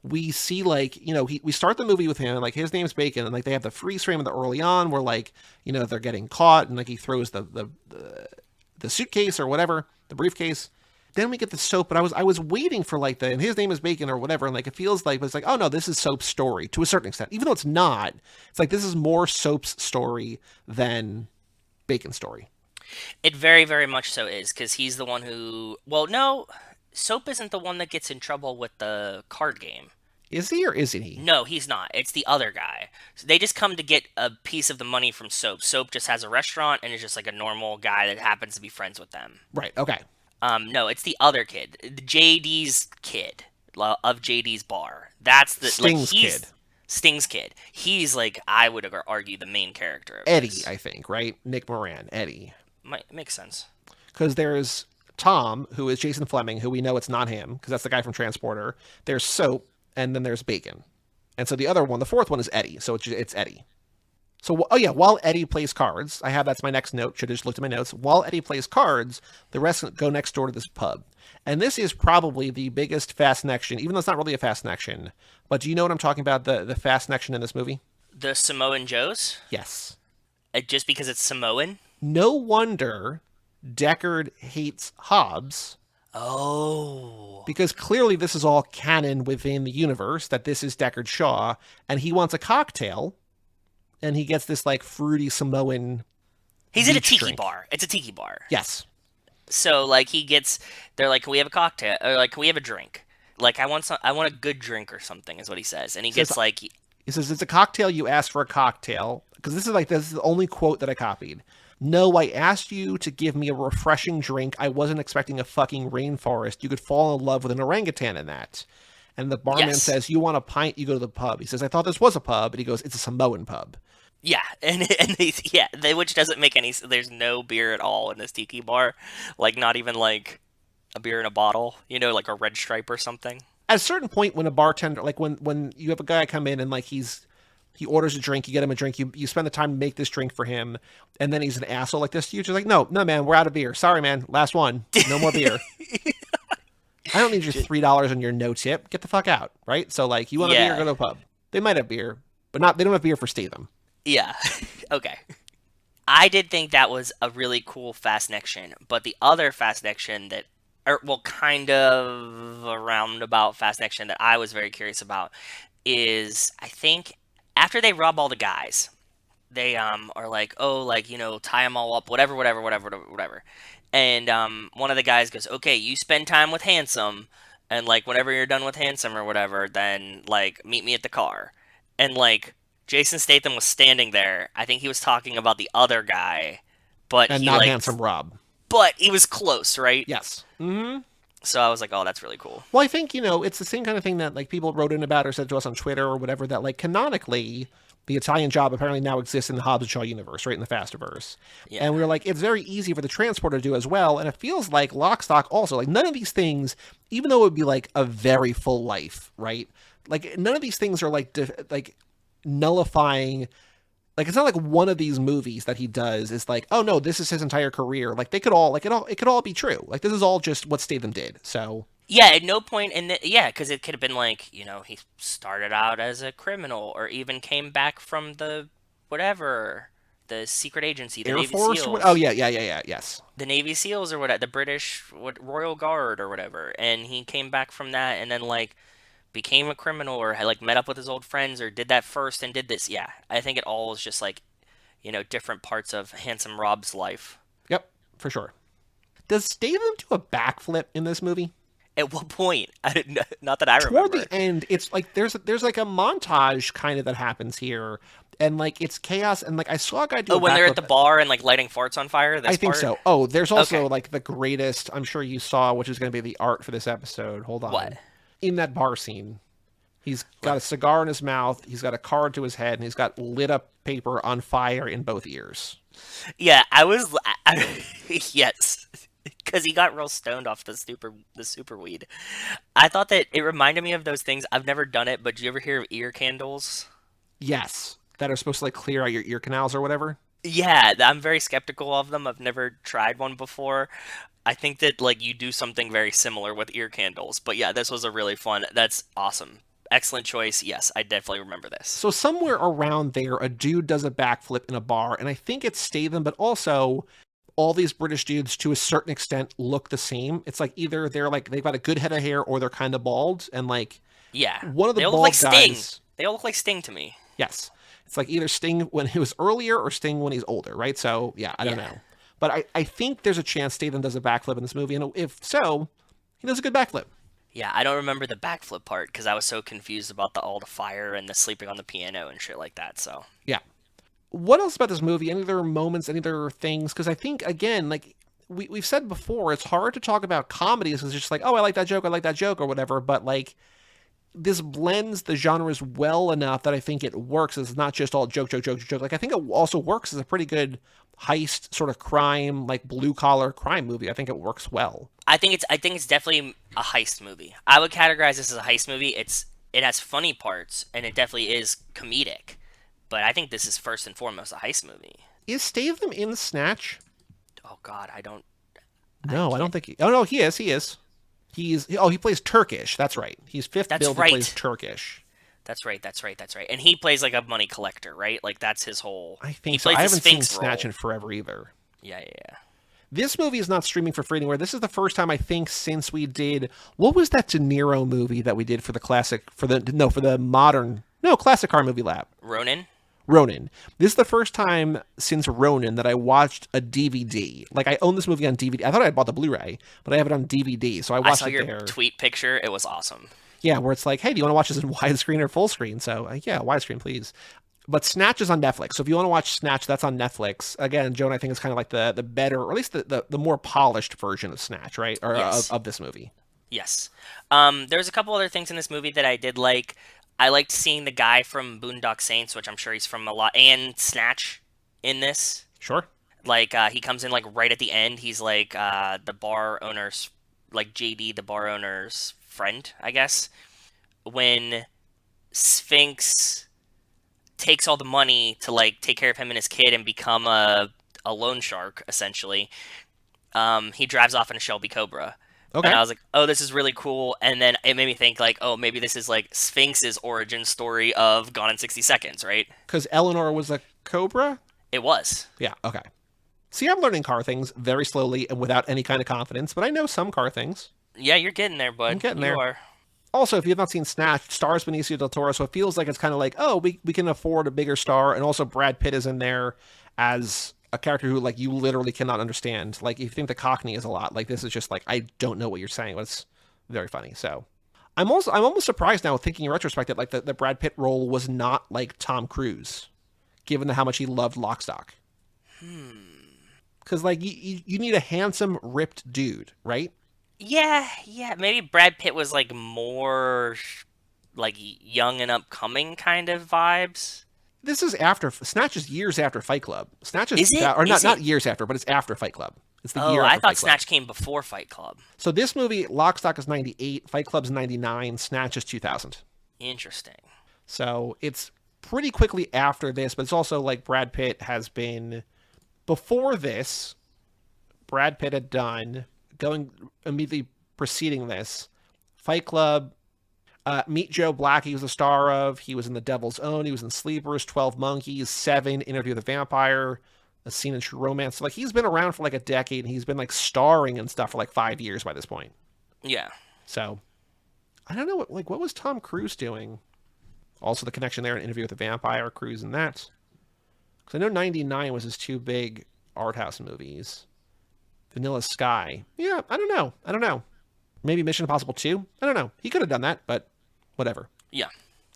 we see, like, you know, we start the movie with him and like his name's Bacon, and like they have the freeze frame of the early on where like, you know, they're getting caught and like he throws the suitcase or whatever, the briefcase. Then we get the Soap, but I was waiting for like and his name is Bacon or whatever, and like it feels like it's like, oh no, this is Soap's story to a certain extent, even though it's not. It's like this is more Soap's story than Bacon's story. It very, very much so is, because he's the one who... Well, no, Soap isn't the one that gets in trouble with the card game. Is he or isn't he? No, he's not. It's the other guy. So they just come to get a piece of the money from Soap. Soap just has a restaurant and is just like a normal guy that happens to be friends with them. Right, okay. No, it's the other kid. JD's kid of JD's bar. That's the... Sting's kid. Sting's kid. He's, like, I would argue the main character of Eddie, this. I think, right? Nick Moran, Eddie. Makes sense. Because there's Tom, who is Jason Fleming, who we know it's not him, because that's the guy from Transporter. There's Soap, and then there's Bacon. And so the other one, the fourth one, is Eddie. So it's Eddie. So, oh yeah, while Eddie plays cards, that's my next note, should have just looked at my notes. While Eddie plays cards, the rest go next door to this pub. And this is probably the biggest fast connection, even though it's not really a fast connection. But do you know what I'm talking about, the fast connection in this movie? The Samoan Joes? Yes. Just because it's Samoan? No wonder Deckard hates Hobbs. Oh. Because clearly this is all canon within the universe, that this is Deckard Shaw, and he wants a cocktail, and he gets this, like, fruity Samoan He's at a beach tiki drink. bar. It's a tiki bar. Yes. So, like, they're like, can we have a cocktail? Or, like, can we have a drink? Like, I want a good drink or something, is what he says. And he gets, like... He says, it's a cocktail, you ask for a cocktail. Because this is the only quote that I copied. no, I asked you to give me a refreshing drink. I wasn't expecting a fucking rainforest. You could fall in love with an orangutan in that. And the barman Yes. says, you want a pint, you go to the pub. He says, I thought this was a pub. And he goes, it's a Samoan pub. Yeah, which doesn't make any. There's no beer at all in this tiki bar, like not even like a beer in a bottle, like a Red Stripe or something. At a certain point, when a bartender, like when you have a guy come in and like he orders a drink, you get him a drink, you spend the time to make this drink for him, and then he's an asshole like this to you. Just like, no, man, we're out of beer. Sorry, man, last one, no more beer. I don't need your $3 on your no tip. Get the fuck out, right? So like, you want a beer, go to a pub. They might have beer, but they don't have beer for Statham. Yeah. Okay. I did think that was a really cool fast action, but the other fast action kind of a roundabout fast action that I was very curious about is, I think, after they rob all the guys, they are like, oh, like, tie them all up, whatever. And one of the guys goes, okay, you spend time with Handsome, and like, whenever you're done with Handsome or whatever, then like, meet me at the car. And like, Jason Statham was standing there. I think he was talking about the other guy, but And he not like, Handsome Rob. but he was close, right? Yes. Mm-hmm. So I was like, oh, that's really cool. Well, I think, it's the same kind of thing that like people wrote in about or said to us on Twitter or whatever, that like canonically, the Italian Job apparently now exists in the Hobbs and Shaw universe, right, in the Fastiverse. Yeah. And we were like, it's very easy for the Transporter to do as well. And it feels like Lock, Stock also, like none of these things, even though it would be like a very full life, right? Like none of these things are like nullifying. Like, it's not like one of these movies that he does is like, oh no, this is his entire career. Like they could all, like it could all be true. Like this is all just what Statham did. So Yeah, at no point because it could have been like, he started out as a criminal or even came back from the secret agency, the Air Navy Force. SEALs. Oh yeah, yes. The Navy SEALs or whatever, the British Royal Guard or whatever, and he came back from that and then like became a criminal or had like met up with his old friends or did that first and did this. Yeah, I think it all was just like, different parts of Handsome Rob's life. Yep, for sure. Does Statham do a backflip in this movie? At what point? I didn't know, not that I remember. Toward the end, it's like there's like a montage kind of that happens here, and like it's chaos. And like I saw a guy do. When they're at the bar and like lighting farts on fire. I think so. Oh, there's also Okay. like the greatest. I'm sure you saw, which is going to be the art for this episode. Hold on. What? In that bar scene, he's got a cigar in his mouth. He's got a card to his head, and he's got lit up paper on fire in both ears. Yeah, yes, because he got real stoned off the super weed. I thought that it reminded me of those things. I've never done it, but do you ever hear of ear candles? Yes, that are supposed to like clear out your ear canals or whatever. Yeah, I'm very skeptical of them. I've never tried one before. I think that like you do something very similar with ear candles. But yeah, this was a really fun. That's awesome. Excellent choice. Yes, I definitely remember this. So somewhere around there, a dude does a backflip in a bar, and I think it's Statham, but also all these British dudes, to a certain extent, look the same. It's like either they're like they've got a good head of hair, or they're kind of bald, and like Yeah, one of the they all bald look like Sting. guys. They all look like Sting to me. Yes, it's like either Sting when he was earlier or Sting when he's older, right? So yeah, I don't know, but I think there's a chance Statham does a backflip in this movie, and if so, he does a good backflip. Yeah, I don't remember the backflip part because I was so confused about all the fire and the sleeping on the piano and shit like that. So Yeah. What else about this movie? Any other moments, any other things? Because I think, again, like we've said before, it's hard to talk about comedies because it's just like, oh, I like that joke, or whatever. But like this blends the genres well enough that I think it works. It's not just all joke. Like I think it also works as a pretty good heist sort of crime, like blue collar crime movie. I think it works well. I think it's definitely a heist movie. I would categorize this as a heist movie. It has funny parts and it definitely is comedic. But I think this is first and foremost a heist movie. Is Statham in Snatch? Oh God, I don't think he... Oh no, he is. He plays Turkish. That's right. He's fifth That's billed. right. He plays Turkish. That's right. And he plays like a money collector, right? Like that's his whole... I think he so. plays I the haven't seen Sphinx Snatch role. in forever either. Yeah. This movie is not streaming for free anywhere. This is the first time I think since we did, what was that De Niro movie that we did for the classic classic car movie lab? Ronin. This is the first time since Ronin that I watched a DVD. Like I own this movie on DVD. I thought I had bought the Blu-ray, but I have it on DVD. So I I watched saw it your there. tweet picture. It was awesome. Yeah, where it's like, hey, do you want to watch this in widescreen or full screen? So yeah, widescreen, please. But Snatch is on Netflix. So if you want to watch Snatch, that's on Netflix. Again, Joan, I think is kind of like the better, or at least the more polished version of Snatch, right? Or Yes. of this movie. Yes. There's a couple other things in this movie that I did like. I liked seeing the guy from Boondock Saints, which I'm sure he's from a lot, and Snatch in this. Sure. Like, he comes in, like, right at the end. He's, like, the bar owner's, like, JD, the bar owner's friend, I guess. When Sphinx takes all the money to, like, take care of him and his kid and become a loan shark, essentially, he drives off in a Shelby Cobra. Okay. And I was like, oh, this is really cool. And then it made me think, like, oh, maybe this is, like, Sphinx's origin story of Gone in 60 Seconds, right? Because Eleanor was a cobra? It was. Yeah, okay. See, I'm learning car things very slowly and without any kind of confidence, but I know some car things. Yeah, you're getting there, bud. I'm getting You there. are. Also, if you have not seen Snatch, stars Benicio del Toro, so it feels like it's kind of like, oh, we can afford a bigger star, and also Brad Pitt is in there as a character who, like, you literally cannot understand. Like, if you think the Cockney is a lot, like, this is just like, I don't know what you're saying, but it's very funny. So I'm almost surprised now, thinking in retrospect, that like the Brad Pitt role was not like Tom Cruise, given how much he loved Lock, Stock. Because like you need a handsome, ripped dude, right? Yeah. Maybe Brad Pitt was, like, more, like, young and upcoming kind of vibes. This is after Snatch is years after Fight Club. Snatch Is it? or Is not it? years after, but it's after Fight Club. It's the Oh, year I after thought Fight Club. Snatch came before Fight Club. So this movie, Lock, Stock is 98, Fight Club's 99, Snatch is 2000. Interesting. So it's pretty quickly after this, but it's also like Brad Pitt has been, before this, Brad Pitt had done, going immediately preceding this, Fight Club, Meet Joe Black, he was the star of, he was in The Devil's Own, he was in Sleepers, 12 Monkeys, Seven, Interview with the Vampire, A Scene in True Romance. So like he's been around for like a decade, and he's been like starring and stuff for like 5 years by this point. Yeah. So I don't know what was Tom Cruise doing? Also the connection there in Interview with the Vampire, Cruise in that. Because I know 99 was his two big art house movies. Vanilla Sky. Yeah, I don't know. Maybe Mission Impossible 2? I don't know. He could have done that, but whatever. Yeah.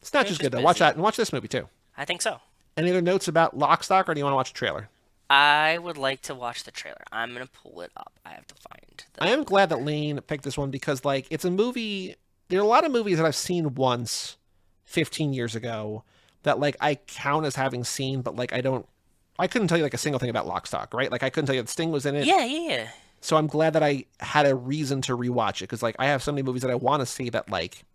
Snatch He's is just good, though. busy. Watch that, and watch this movie, too. I think so. Any other notes about Lock, Stock, or do you want to watch a trailer? I would like to watch the trailer. I'm going to pull it up. I have to find the... I am glad that Lane picked this one because, like, it's a movie... There are a lot of movies that I've seen once 15 years ago that, like, I count as having seen, but, like, I couldn't tell you, like, a single thing about Lock, Stock, right? Like, I couldn't tell you that Sting was in it. Yeah. So I'm glad that I had a reason to rewatch it, because, like, I have so many movies that I want to see that, like,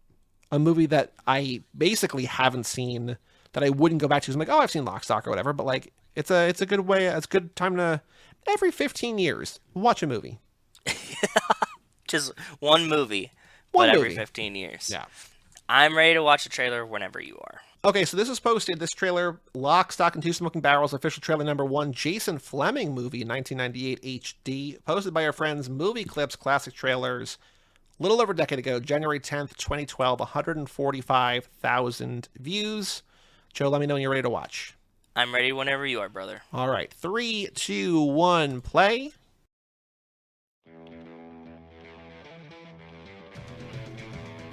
a movie that I basically haven't seen that I wouldn't go back to. I'm like, oh, I've seen Lock, Stock or whatever, but, like, it's a good way, it's a good time to, every 15 years, watch a movie. Just one movie, One but movie. every 15 years. Yeah. I'm ready to watch the trailer whenever you are. Okay, so this was posted, this trailer, Lock, Stock, and Two Smoking Barrels, official trailer number 1, Jason Fleming movie, 1998 HD, posted by our friends Movie Clips Classic Trailers, a little over a decade ago, January 10th, 2012, 145,000 views. Joe, let me know when you're ready to watch. I'm ready whenever you are, brother. All right, 3, 2, 1, play.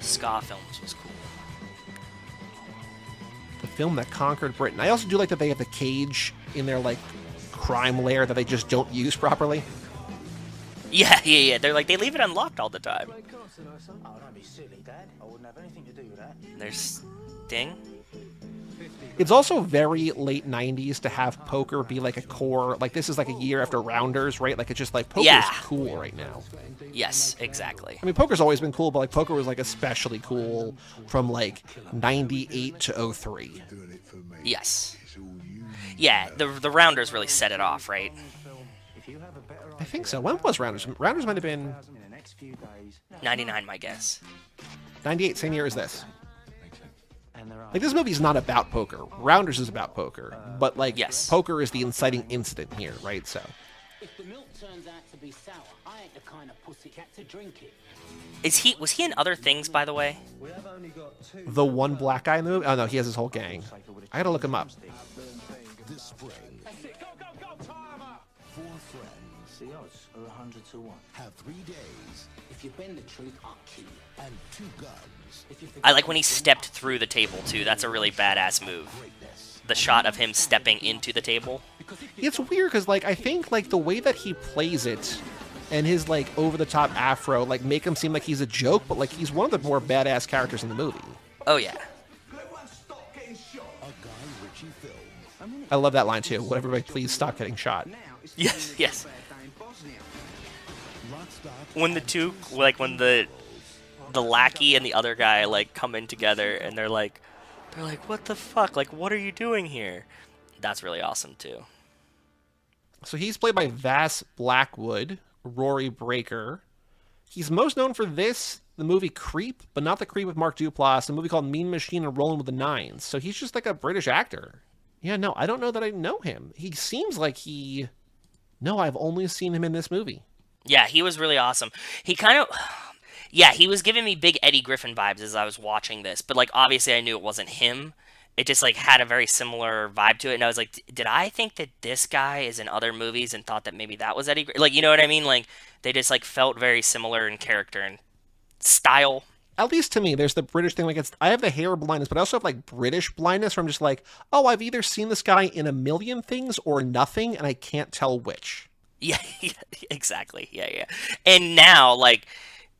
Ska Films was cool. The film that conquered Britain. I also do like that they have the cage in their, like, crime lair that they just don't use properly. Yeah. They're like, they leave it unlocked all the time. Oh, don't be silly, Dad. I wouldn't have anything to do with that. There's Sting. It's also very late 90s to have poker be like a core, like this is like a year after Rounders, right? Like it's just like poker's Yeah. cool right now. Yes, exactly. I mean, poker's always been cool, but like poker was like especially cool from like 98 to 03. Yes. Yeah, the Rounders really set it off, right? I think so. When was Rounders? Rounders might have been 99, my guess. 98, same year as this. Like, this movie is not about poker. Rounders is about poker. But, like, Yes. poker is the inciting incident here, right? So, If the milk turns out to be sour, I ain't the kind of pussycat to drink it. Was he in other things, by the way? the one black guy in the movie? Oh, no, he has his whole gang. I gotta look him up. This spring, Go, timer! 4 friends The odds are 100 to 1. have 3 days If you bend the truth, I'll kill you. and 2 guns. If you I like when he stepped through the table, too. That's a really badass move. Greatness. the shot of him stepping into the table. It's weird because, like, I think, like, the way that he plays it and his, like, over-the-top afro, like, make him seem like he's a joke, but, like, he's one of the more badass characters in the movie. Oh, yeah. I love that line, too. Will everybody please stop getting shot? Yes, yes. When the two, like, when the lackey and the other guy, like, come in together and they're like, what the fuck? Like, what are you doing here? That's really awesome, too. So he's played by Vass Blackwood, Rory Breaker. He's most known for this, the movie Creep, but not the Creep with Mark Duplass, a movie called Mean Machine and Rolling with the Nines. So he's just like a British actor. Yeah, no, I don't know that I know him. He seems like he... No, I've only seen him in this movie. Yeah, he was really awesome. He kind of... Yeah, he was giving me big Eddie Griffin vibes as I was watching this. But, like, obviously I knew it wasn't him. It just, like, had a very similar vibe to it. And I was like, did I think that this guy is in other movies and thought that maybe that was Eddie Griffin? Like, you know what I mean? Like, they just, like, felt very similar in character and style. At least to me, there's the British thing. Like, I have the hair blindness, but I also have, like, British blindness where I'm just like, oh, I've either seen this guy in a million things or nothing, and I can't tell which. Yeah, exactly. Yeah. And now, like...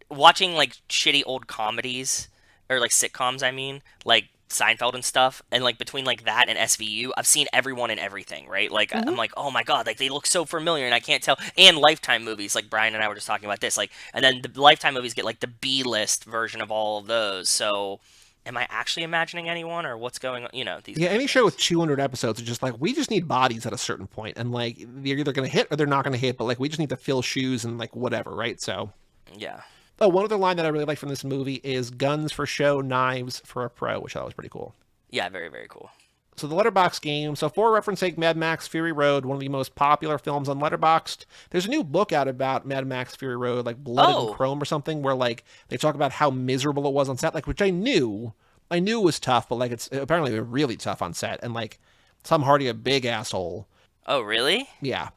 watching, like, shitty old comedies, or, like, sitcoms, I mean, like Seinfeld and stuff, and, like, between, like, that and SVU, I've seen everyone and everything, right? Like, I'm like, oh my god, like, they look so familiar, and I can't tell. And Lifetime movies, like, Brian and I were just talking about this, like, and then the Lifetime movies get, like, the B-list version of all of those, so... Am I actually imagining anyone, or what's going on? You know, these. Yeah, any show with 200 episodes is just like, we just need bodies at a certain point, and, like, they're either going to hit or they're not going to hit, but, like, we just need to fill shoes and, like, whatever, right? So... Yeah. Oh, one other line that I really like from this movie is guns for show, knives for a pro, which I thought was pretty cool. Yeah, very, very cool. So the Letterboxd game. So for reference sake, Mad Max Fury Road, one of the most popular films on Letterboxd. There's a new book out about Mad Max Fury Road, like Blood and Chrome or something, where, like, they talk about how miserable it was on set, like, which I knew was tough, but, like, it's apparently really tough on set, and, like, Tom Hardy a big asshole. Oh, really? Yeah.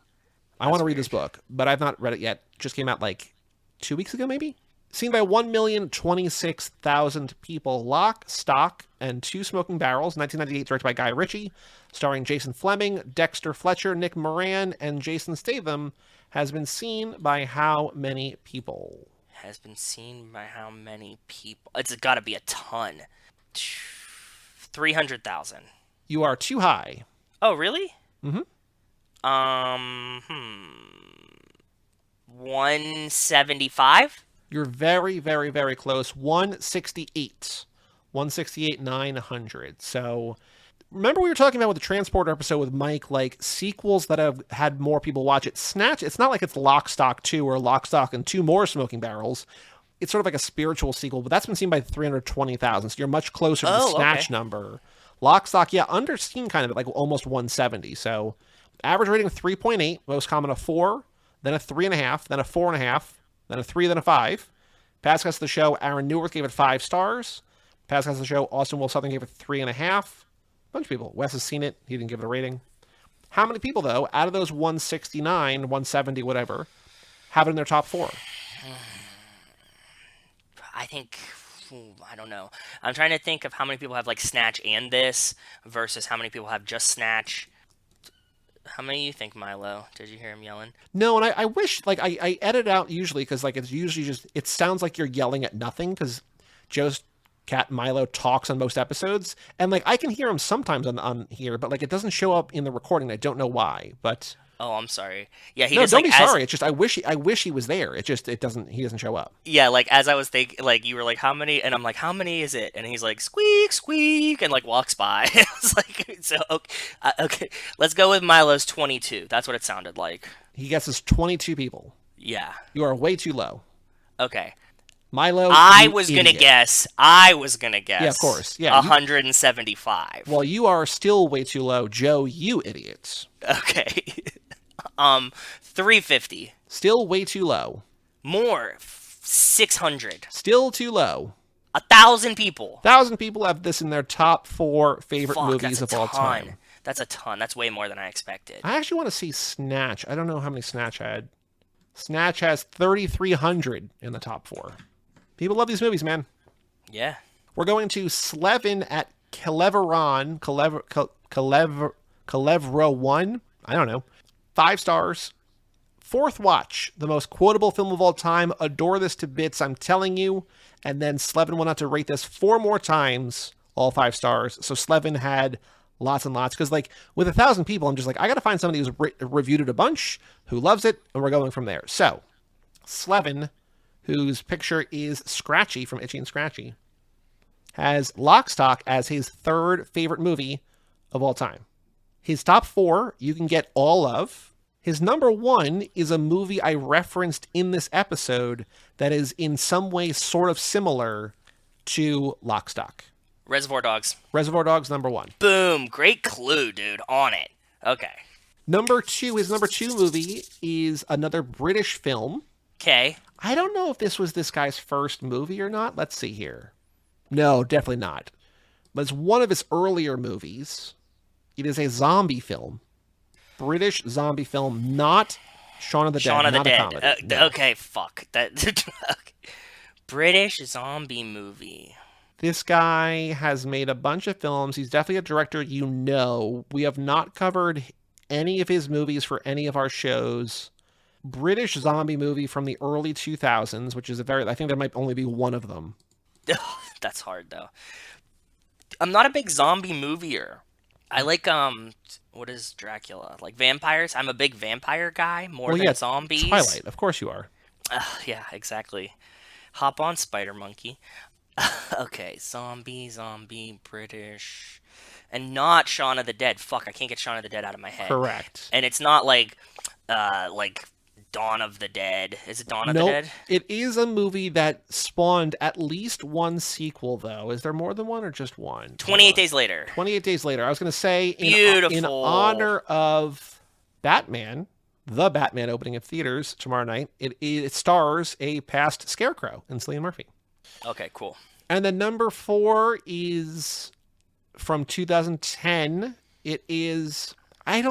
I want to read this book, but I've not read it yet. Just came out, like, 2 weeks ago, maybe? Seen by 1,026,000 people, Lock, Stock, and Two Smoking Barrels, 1998, directed by Guy Ritchie, starring Jason Fleming, Dexter Fletcher, Nick Moran, and Jason Statham, has been seen by how many people? Has been seen by how many people? It's got to be a ton. 300,000. You are too high. Oh, really? Mm-hmm. 175? You're very, very, very close. 168. 168,900. So, remember we were talking about with the Transporter episode with Mike, like, sequels that have had more people watch it. Snatch, it's not like it's Lock, Stock 2 or Lock, Stock and 2 More Smoking Barrels. It's sort of like a spiritual sequel, but that's been seen by 320,000. So you're much closer to the Snatch number. Lock, Stock, yeah, underseen kind of at like almost 170. So, average rating of 3.8, most common a 4, then a 3.5, then a 4.5. Then a 3, then a 5. Pascast of the show, Aaron Newirth gave it 5 stars. Pascast of the show, Austin Will Southern gave it 3.5. Bunch of people. Wes has seen it. He didn't give it a rating. How many people, though, out of those 169, 170, whatever, have it in their top 4? I think, I don't know. I'm trying to think of how many people have, like, Snatch and this versus how many people have just Snatch. How many do you think, Milo? Did you hear him yelling? No, and I wish, like, I edit out usually because, like, it's usually just, it sounds like you're yelling at nothing because Joe's cat Milo talks on most episodes. And, like, I can hear him sometimes on here, but, like, it doesn't show up in the recording. I don't know why, but... Oh, I'm sorry. Yeah, he no, just, don't like, be sorry. It's just I wish he was there. He doesn't show up. Yeah, like as I was thinking, like you were like, how many? And I'm like, how many is it? And he's like, squeak, squeak, and like walks by. It's like, so okay, let's go with Milo's 22. That's what it sounded like. He guesses 22 people. Yeah. You are way too low. Okay. Milo, I was gonna guess. Yeah, of course. Yeah. 175. Well, you are still way too low, Joe. You idiot. Okay. 350. Still way too low. More. 600. Still too low. 1,000 people. 1,000 people have this in their top 4 favorite movies of all time. That's a ton. That's way more than I expected. I actually want to see Snatch. I don't know how many Snatch had. Snatch has 3,300 in the top 4. People love these movies, man. Yeah. We're going to Slevin at Calevra 1. I don't know. 5 stars. Fourth watch, the most quotable film of all time. Adore this to bits, I'm telling you. And then Slevin went on to rate this 4 more times, all 5 stars. So Slevin had lots and lots. Because, like, with 1,000 people, I'm just like, I got to find somebody who's reviewed it a bunch, who loves it, and we're going from there. So, Slevin, whose picture is Scratchy from Itchy and Scratchy, has Lock, Stock as his 3rd favorite movie of all time. His top 4, you can get all of. His number 1 is a movie I referenced in this episode that is in some way sort of similar to Lock, Stock. Reservoir Dogs. Reservoir Dogs, number 1. Boom. Great clue, dude. On it. Okay. Number 2, his number 2 movie is another British film. Okay. I don't know if this was this guy's first movie or not. Let's see here. No, definitely not. But it's one of his earlier movies. It is a zombie film. British zombie film, not Shaun of the Dead. Shaun of the not Dead. a comedy. No. Okay, fuck. That British zombie movie. This guy has made a bunch of films. He's definitely a director you know. We have not covered any of his movies for any of our shows. British zombie movie from the early 2000s, which is I think there might only be one of them. That's hard, though. I'm not a big zombie movieer. I like, what is Dracula? Like vampires? I'm a big vampire guy more than zombies. Twilight, of course you are. Yeah, exactly. Hop on, Spider Monkey. Okay, zombie, British. And not Shaun of the Dead. Fuck, I can't get Shaun of the Dead out of my head. Correct. And it's not like Dawn of the Dead. Is it Dawn of the Dead? It is a movie that spawned at least one sequel, though. Is there more than one or just one? 28 Days Later. 28 Days Later. I was going to say, Beautiful. in honor of Batman, the Batman opening at theaters tomorrow night, it stars a past Scarecrow in Cillian Murphy. Okay, cool. And then number 4 is from 2010. It is, I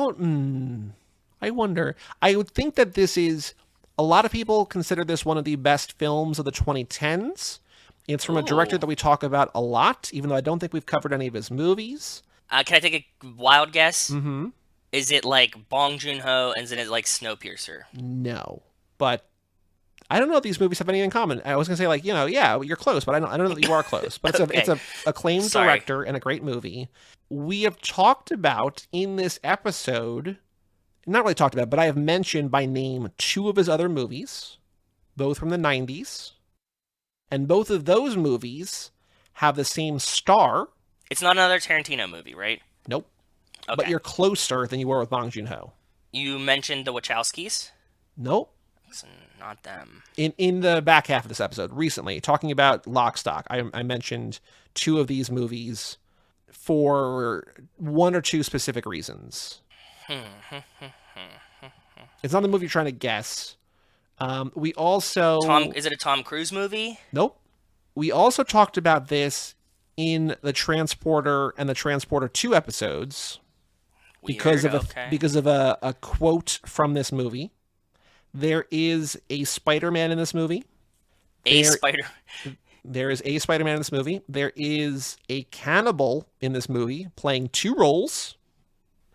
wonder. I would think that this is, a lot of people consider this one of the best films of the 2010s. It's from a director that we talk about a lot, even though I don't think we've covered any of his movies. Can I take a wild guess? Mm-hmm. Is it like Bong Joon-ho, and is it like Snowpiercer? No. But I don't know if these movies have anything in common. I was going to say, like, yeah, you're close, but I don't know that you are close. But it's a acclaimed director and a great movie. We have talked about in this episode, not really talked about, but I have mentioned by name 2 of his other movies, both from the 90s. And both of those movies have the same star. It's not another Tarantino movie, right? Nope. Okay. But you're closer than you were with Bong Joon-ho. You mentioned the Wachowskis? Nope. It's not them. In the back half of this episode, recently, talking about Lock, Stock, I mentioned 2 of these movies for 1 or 2 specific reasons. It's not the movie you're trying to guess. We also... Is it a Tom Cruise movie? Nope. We also talked about this in the Transporter and the Transporter 2 episodes because of a quote from this movie. There is a Spider-Man in this movie. There is a Spider-Man in this movie. There is a cannibal in this movie playing 2 roles.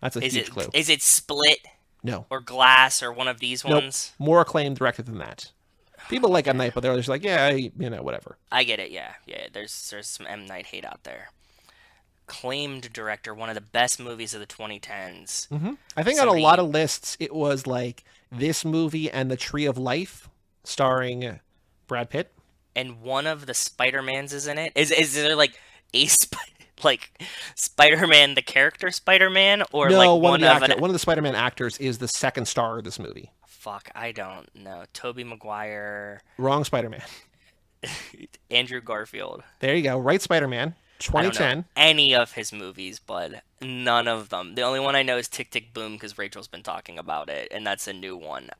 That's a huge clue. Is it Split? No. Or Glass or one of these ones? More acclaimed director than that. People like M. Night, but they're just like, yeah, whatever. I get it, yeah. There's some M. Night hate out there. Acclaimed director, one of the best movies of the 2010s. Mm-hmm. I think on a lot of lists, it was like this movie and The Tree of Life, starring Brad Pitt. And one of the Spider-Mans is in it? Is there like a Spider-Man, the character Spider-Man, or no, like one of the Spider-Man actors is the second star of this movie. Fuck, I don't know. Tobey Maguire. Wrong Spider-Man. Andrew Garfield. There you go. Right Spider-Man. 2010. I don't know any of his movies, but none of them. The only one I know is Tick Tick Boom because Rachel's been talking about it, and that's a new one.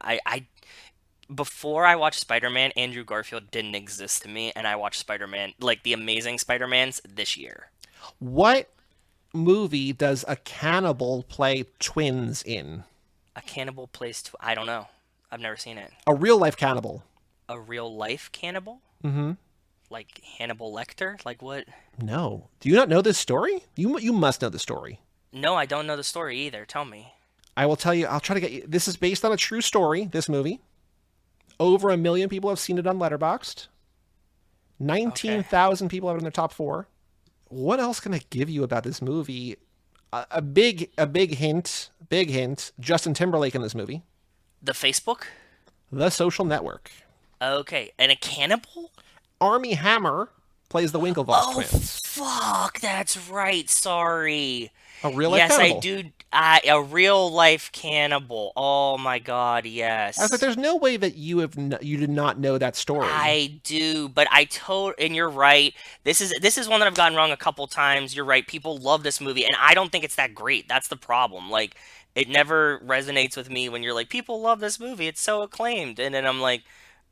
Before I watched Spider-Man, Andrew Garfield didn't exist to me, and I watched Spider-Man, like the Amazing Spider-Mans, this year. What movie does a cannibal play twins in? A cannibal plays I don't know. I've never seen it. A real-life cannibal. A real-life cannibal? Mm-hmm. Like Hannibal Lecter? Like what? No. Do you not know this story? You must know the story. No, I don't know the story either. Tell me. I will tell you. I'll try to get you. This is based on a true story, this movie. Over 1 million people have seen it on Letterboxd. 19,000 people have it in their top 4. What else can I give you about this movie? A big hint. Justin Timberlake in this movie. The Facebook? The Social Network. Okay. And a cannibal? Armie Hammer plays the Winklevoss twins. Fuck, that's right. Sorry. A real life yes, cannibal. I do. A real life cannibal. Oh my god, yes. I was like, there's no way that you did not know that story. I do, but and you're right. This is one that I've gotten wrong a couple times. You're right. People love this movie, and I don't think it's that great. That's the problem. Like, it never resonates with me when you're like, people love this movie. It's so acclaimed, and then I'm like.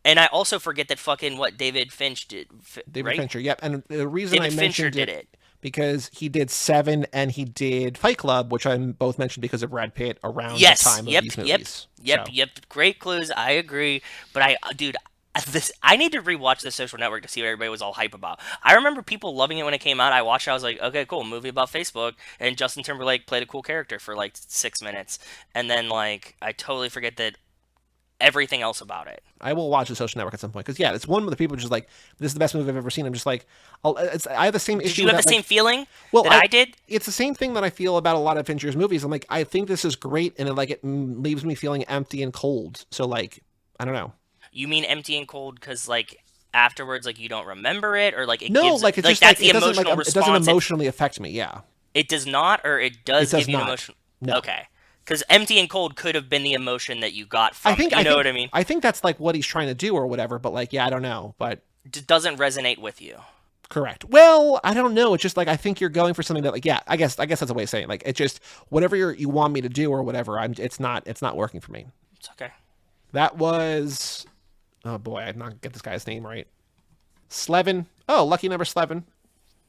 And I also forget that fucking what David Finch did. David right? Fincher, yep. And the reason David I Fincher mentioned did it because he did Seven and he did Fight Club, which I both mentioned because of Brad Pitt around the time of these movies. Yep. Great clues. I agree. But I need to rewatch The Social Network to see what everybody was all hype about. I remember people loving it when it came out. I watched it. I was like, okay, cool. Movie about Facebook. And Justin Timberlake played a cool character for like 6 minutes. And then like I totally forget that everything else about it. I will watch The Social Network at some point because it's one where the people are just like, this is the best movie I've ever seen. I'm just like, I have the same issue. Did you have the same feeling that I did? It's the same thing that I feel about a lot of Fincher's movies. I'm like, I think this is great, and it leaves me feeling empty and cold. So like, I don't know. You mean empty and cold because like afterwards, like you don't remember it, or like it no, gives, like it's like just that's like the emotional response. It doesn't emotionally affect me. Yeah, it does not, or it does give you an emotion. No. Okay. Because empty and cold could have been the emotion that you got from it. You know what I mean? I think that's like what he's trying to do or whatever, but like, yeah, I don't know. But it doesn't resonate with you. Correct. Well, I don't know. It's just like, I think you're going for something that like, yeah, I guess that's a way of saying it. Like, it's just whatever you want me to do or whatever. It's not working for me. It's okay. That was, oh boy, I did not get this guy's name right. Slevin. Oh, lucky number Slevin.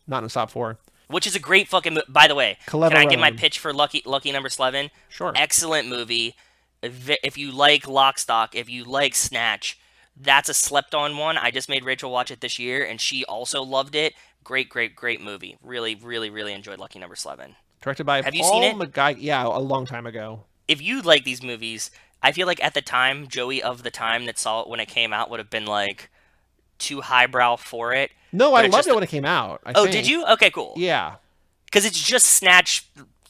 Not in the top 4. Which is a great fucking movie. By the way, Clever can I get my Road. pitch for Lucky Number 11? Sure. Excellent movie. If you like Lock, Stock, if you like Snatch, that's a slept-on one. I just made Rachel watch it this year, and she also loved it. Great movie. Really, really, really enjoyed Lucky Number 11. Directed by Have you Paul seen it? McGuire. Yeah, a long time ago. If you like these movies, I feel like at the time, Joey of the time that saw it when it came out would have been like too highbrow for it. No, I loved it when it came out. I think. Did you? Okay, cool. Yeah. Because it's just Snatch,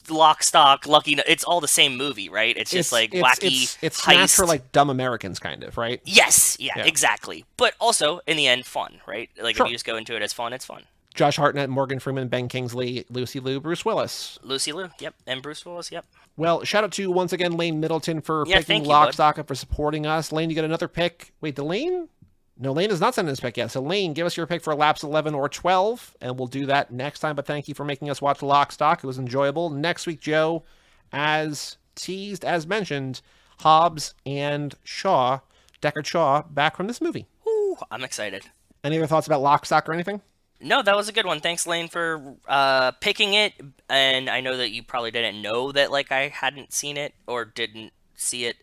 Lock, Stock, Lucky. It's all the same movie, right? It's just like wacky. It's Snatch heist. for like dumb Americans, kind of, right? Yes, yeah, exactly. But also in the end, fun, right? Like Sure. if you just go into it as fun, it's fun. Josh Hartnett, Morgan Freeman, Ben Kingsley, Lucy Liu, Bruce Willis. Lucy Liu, yep, and Bruce Willis, yep. Well, shout out to once again Lane Middleton for Yeah, picking thank you, Lock, bud. Stock and for supporting us. Lane, you got another pick. Wait, the Lane? No, Lane has not sent his pick yet. So Lane, give us your pick for laps 11 or 12, and we'll do that next time. But thank you for making us watch Lock, Stock. It was enjoyable. Next week, Joe, as teased, as mentioned, Hobbs and Shaw, Deckard Shaw, back from this movie. Ooh, I'm excited. Any other thoughts about Lock, Stock or anything? No, that was a good one. Thanks, Lane, for picking it. And I know that you probably didn't know that like I hadn't seen it or didn't see it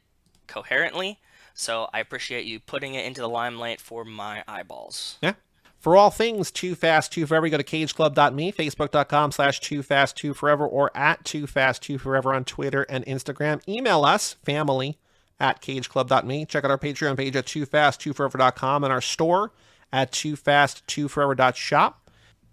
coherently. So I appreciate you putting it into the limelight for my eyeballs. Yeah. For all things Too Fast, Too Forever, go to cageclub.me, facebook.com/TooFast2Forever, or at TooFast2Forever on Twitter and Instagram. Email us, family@cageclub.me. Check out our Patreon page at TooFast2Forever.com and our store at TooFast2Forever.shop.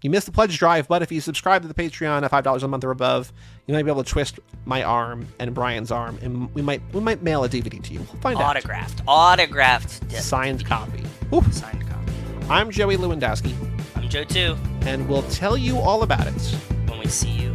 You missed the pledge drive, but if you subscribe to the Patreon at $5 a month or above, you might be able to twist my arm and Brian's arm, and we might mail a DVD to you. We'll find out. Autographed. Signed copy. Woo. Signed copy. I'm Joey Lewandowski, I'm Joe too. and we'll tell you all about it When we see you